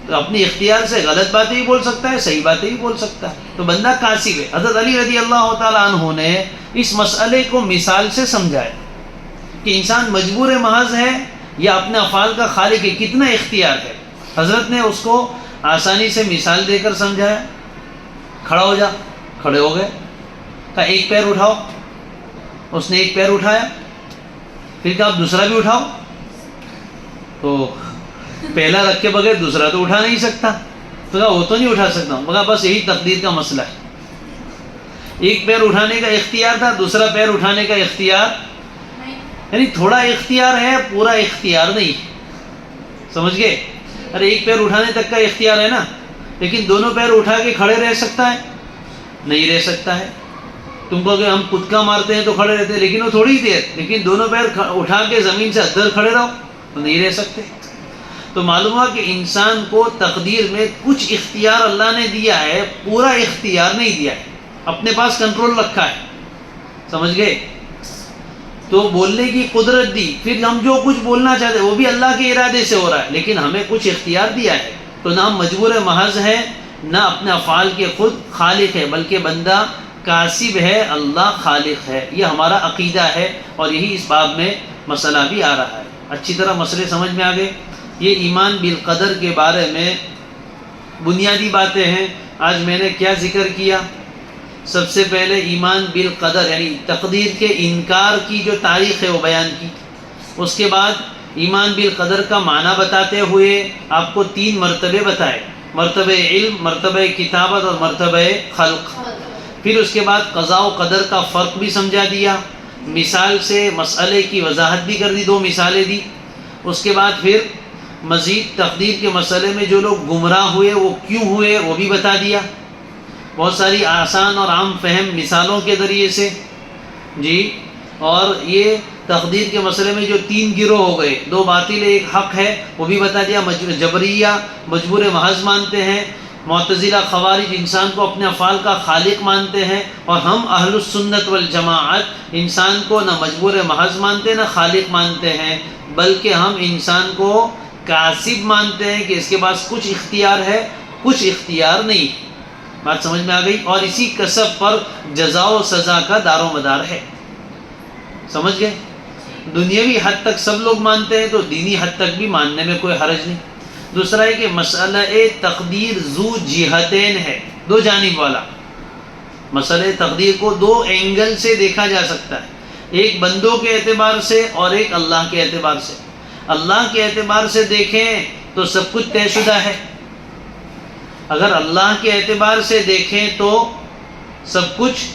تو اپنی اختیار سے غلط باتیں بھی بول سکتا ہے، صحیح باتیں بھی بول سکتا ہے. تو بندہ کاسب ہے. حضرت علی رضی اللہ تعالیٰ عنہ نے اس مسئلے کو مثال سے سمجھایا کہ انسان مجبور محض ہے یا اپنے افعال کا خالق ہے، کتنا اختیار ہے. حضرت نے اس کو آسانی سے مثال دے کر سمجھایا. کھڑا ہو جا، کھڑے ہو گئے. کہا ایک پیر اٹھاؤ، اس نے ایک پیر اٹھایا. پھر کہا اب دوسرا بھی اٹھاؤ. تو پہلا رکھ کے بغیر دوسرا تو اٹھا نہیں سکتا. تو کہا وہ تو نہیں اٹھا سکتا ہوں. مگر بس یہی تقدیر کا مسئلہ ہے. ایک پیر اٹھانے کا اختیار تھا، دوسرا پیر اٹھانے کا اختیار یعنی تھوڑا اختیار ہے، پورا اختیار نہیں. سمجھ گئے؟ ارے ایک پیر اٹھانے تک کا اختیار ہے نا، لیکن دونوں پیر اٹھا کے کھڑے رہ سکتا ہے؟ نہیں رہ سکتا ہے. تم کو کہ ہم کدکا مارتے ہیں تو کھڑے رہتے ہیں، لیکن وہ تھوڑی دیر. لیکن دونوں پیر اٹھا کے زمین سے ادھر کھڑے رہو تو نہیں رہ سکتے. تو معلوم ہوا کہ انسان کو تقدیر میں کچھ اختیار اللہ نے دیا ہے، پورا اختیار نہیں دیا ہے، اپنے پاس کنٹرول رکھا ہے. سمجھ گئے؟ تو بولنے کی قدرت دی. پھر ہم جو کچھ بولنا چاہتے ہیں وہ بھی اللہ کے ارادے سے ہو رہا ہے، لیکن ہمیں کچھ اختیار دیا ہے. تو نہ ہم مجبور محض ہے، نہ اپنے افعال کے خود خالق ہے، بلکہ بندہ کاسب ہے، اللہ خالق ہے. یہ ہمارا عقیدہ ہے اور یہی اس باب میں مسئلہ بھی آ رہا ہے. اچھی طرح مسئلے سمجھ میں آ گئے. یہ ایمان بالقدر کے بارے میں بنیادی باتیں ہیں. آج میں نے کیا ذکر کیا؟ سب سے پہلے ایمان بالقدر یعنی تقدیر کے انکار کی جو تاریخ ہے وہ بیان کی. اس کے بعد ایمان بالقدر کا معنی بتاتے ہوئے آپ کو 3 مرتبے بتائے: مرتبہ علم، مرتبہ کتابت اور مرتبہ خلق. پھر اس کے بعد قضاء و قدر کا فرق بھی سمجھا دیا، مثال سے مسئلے کی وضاحت بھی کر دی، 2 مثالیں دی. اس کے بعد پھر مزید تقدیر کے مسئلے میں جو لوگ گمراہ ہوئے وہ کیوں ہوئے وہ بھی بتا دیا، بہت ساری آسان اور عام فہم مثالوں کے ذریعے سے. جی، اور یہ تقدیر کے مسئلے میں جو 3 گروہ ہو گئے، 2 باطل 1 حق ہے، وہ بھی بتا دیا. جبریہ مجبور محض مانتے ہیں، معتزلہ خوارج انسان کو اپنے افعال کا خالق مانتے ہیں، اور ہم اہل السنت والجماعت انسان کو نہ مجبور محض مانتے نہ خالق مانتے ہیں، بلکہ ہم انسان کو کاسب مانتے ہیں کہ اس کے پاس کچھ اختیار ہے، کچھ اختیار نہیں. بات سمجھ میں آ گئی؟ اور اسی کسب پر جزا و سزا کا دار و مدار ہے. سمجھ گئے؟ دنیاوی حد تک سب لوگ مانتے ہیں تو دینی حد تک بھی ماننے میں کوئی حرج نہیں. دوسرا ہے کہ مسئلہ تقدیر ذو جہتین ہے، 2 جانب والا. مسئلہ تقدیر کو 2 اینگل سے دیکھا جا سکتا ہے، ایک بندوں کے اعتبار سے اور ایک اللہ کے اعتبار سے. اللہ کے اعتبار سے دیکھیں تو سب کچھ طے شدہ ہے. اگر اللہ کے اعتبار سے دیکھیں تو سب کچھ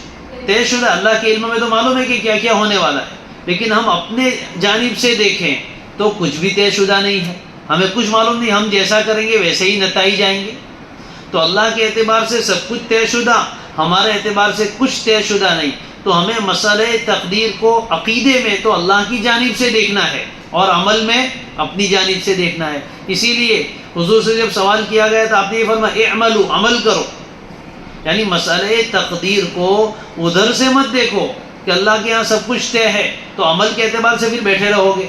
طے شدہ، اللہ کے علم میں تو معلوم ہے کہ کیا کیا ہونے والا ہے، لیکن ہم اپنے جانب سے دیکھیں تو کچھ بھی طے شدہ نہیں ہے، ہمیں کچھ معلوم نہیں، ہم جیسا کریں گے ویسے ہی نتائج آئیں گے۔ تو اللہ کے اعتبار سے سب کچھ طے شدہ، ہمارے اعتبار سے کچھ طے شدہ نہیں، تو ہمیں مسئلہ تقدیر کو عقیدے میں تو اللہ کی جانب سے دیکھنا ہے اور عمل میں اپنی جانب سے دیکھنا ہے۔ اسی لیے حضور سے جب سوال کیا گیا تو آپ نے یہ فرمایا اعملوا، عمل کرو، یعنی مسئلہ تقدیر کو ادھر سے مت دیکھو کہ اللہ کے ہاں سب کچھ طے ہے تو عمل کے اعتبار سے پھر بیٹھے رہو گے۔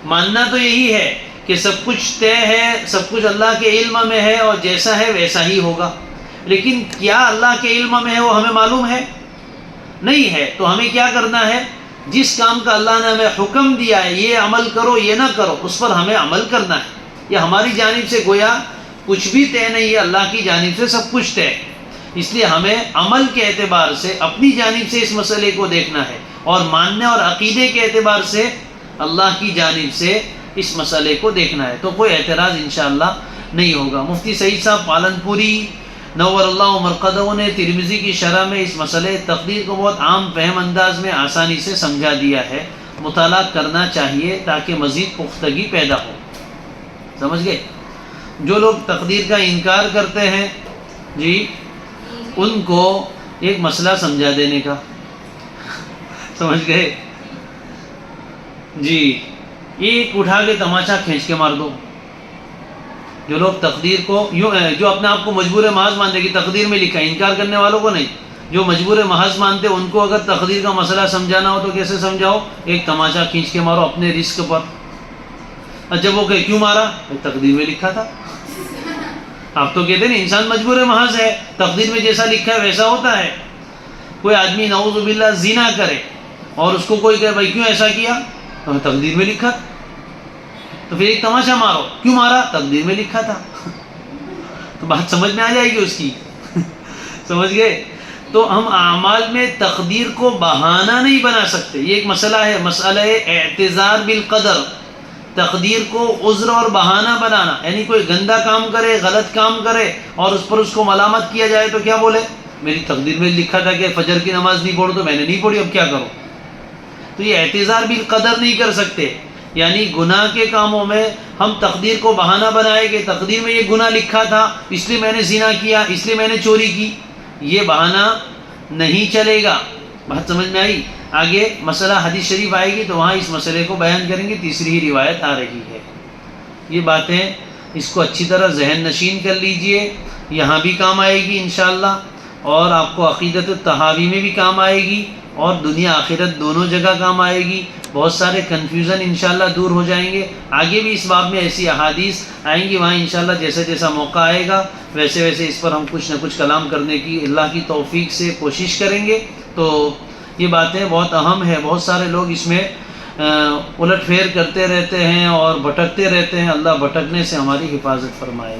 ماننا تو یہی ہے کہ سب کچھ طے ہے، سب کچھ اللہ کے علم میں ہے اور جیسا ہے ویسا ہی ہوگا، لیکن کیا اللہ کے علم میں ہے وہ ہمیں معلوم ہے؟ نہیں ہے۔ تو ہمیں کیا کرنا ہے؟ جس کام کا اللہ نے ہمیں حکم دیا ہے یہ عمل کرو یہ نہ کرو، اس پر ہمیں عمل کرنا ہے۔ یہ ہماری جانب سے گویا کچھ بھی طے نہیں ہے، اللہ کی جانب سے سب کچھ طے ہے۔ اس لیے ہمیں عمل کے اعتبار سے اپنی جانب سے اس مسئلے کو دیکھنا ہے اور ماننے اور عقیدے کے اعتبار سے اللہ کی جانب سے اس مسئلے کو دیکھنا ہے، تو کوئی اعتراض انشاءاللہ نہیں ہوگا۔ مفتی سعید صاحب پالن پوری نور اللہ مرقدہ نے ترمذی کی شرح میں اس مسئلے تقدیر کو بہت عام فہم انداز میں آسانی سے سمجھا دیا ہے، مطالعہ کرنا چاہیے تاکہ مزید پختگی پیدا ہو۔ سمجھ گئے؟ جو لوگ تقدیر کا انکار کرتے ہیں جی ان کو ایک مسئلہ سمجھا دینے کا، سمجھ گئے جی، ایک اٹھا کے تماچا کھینچ کے مار دو۔ جو لوگ تقدیر کو یوں جو اپنے آپ کو مجبور محض مانتے کہ تقدیر میں لکھا ہے، انکار کرنے والوں کو نہیں، جو مجبور محض مانتے ان کو اگر تقدیر کا مسئلہ سمجھانا ہو تو کیسے سمجھاؤ؟ ایک تماچا کھینچ کے مارو اپنے رزق پر۔ جب وہ کہ کیوں مارا؟ تقدیر میں لکھا تھا۔ آپ تو کہتے ہیں نا انسان مجبور محض ہے، تقدیر میں جیسا لکھا ہے ویسا ہوتا ہے۔ کوئی آدمی نعوذ باللہ زنا کرے اور اس کو کوئی کہے بھائی کیوں ایسا کیا؟ تو تقدیر میں لکھا، تو پھر ایک تماشا مارو، کیوں مارا؟ تقدیر میں لکھا تھا۔ تو بات سمجھ میں آ جائے گی اس کی، سمجھ گئے؟ تو ہم اعمال میں تقدیر کو بہانہ نہیں بنا سکتے، یہ ایک مسئلہ ہے، مسئلہ اعتذار بالقدر، تقدیر کو عذر اور بہانہ بنانا، یعنی کوئی گندا کام کرے غلط کام کرے اور اس پر اس کو ملامت کیا جائے تو کیا بولے؟ میری تقدیر میں لکھا تھا کہ فجر کی نماز نہیں پڑھو تو میں نے نہیں پڑھی، اب کیا کروں؟ تو یہ اعتذار بالقدر نہیں کر سکتے، یعنی گناہ کے کاموں میں ہم تقدیر کو بہانہ بنائے کہ تقدیر میں یہ گناہ لکھا تھا اس لیے میں نے زنا کیا، اس لیے میں نے چوری کی، یہ بہانہ نہیں چلے گا۔ بات سمجھ میں آئی؟ آگے مسئلہ حدیث شریف آئے گی تو وہاں اس مسئلے کو بیان کریں گے، تیسری ہی روایت آ رہی ہے۔ یہ باتیں اس کو اچھی طرح ذہن نشین کر لیجئے، یہاں بھی کام آئے گی انشاءاللہ، اور آپ کو عقیدت الطحاوی میں بھی کام آئے گی اور دنیا آخرت دونوں جگہ کام آئے گی۔ بہت سارے کنفیوژن انشاءاللہ دور ہو جائیں گے۔ آگے بھی اس باب میں ایسی احادیث آئیں گی، وہاں انشاءاللہ جیسا جیسا موقع آئے گا ویسے ویسے اس پر ہم کچھ نہ کچھ کلام کرنے کی اللہ کی توفیق سے کوشش کریں گے۔ تو یہ باتیں بہت اہم ہے، بہت سارے لوگ اس میں الٹ پھیر کرتے رہتے ہیں اور بھٹکتے رہتے ہیں، اللہ بھٹکنے سے ہماری حفاظت فرمائے۔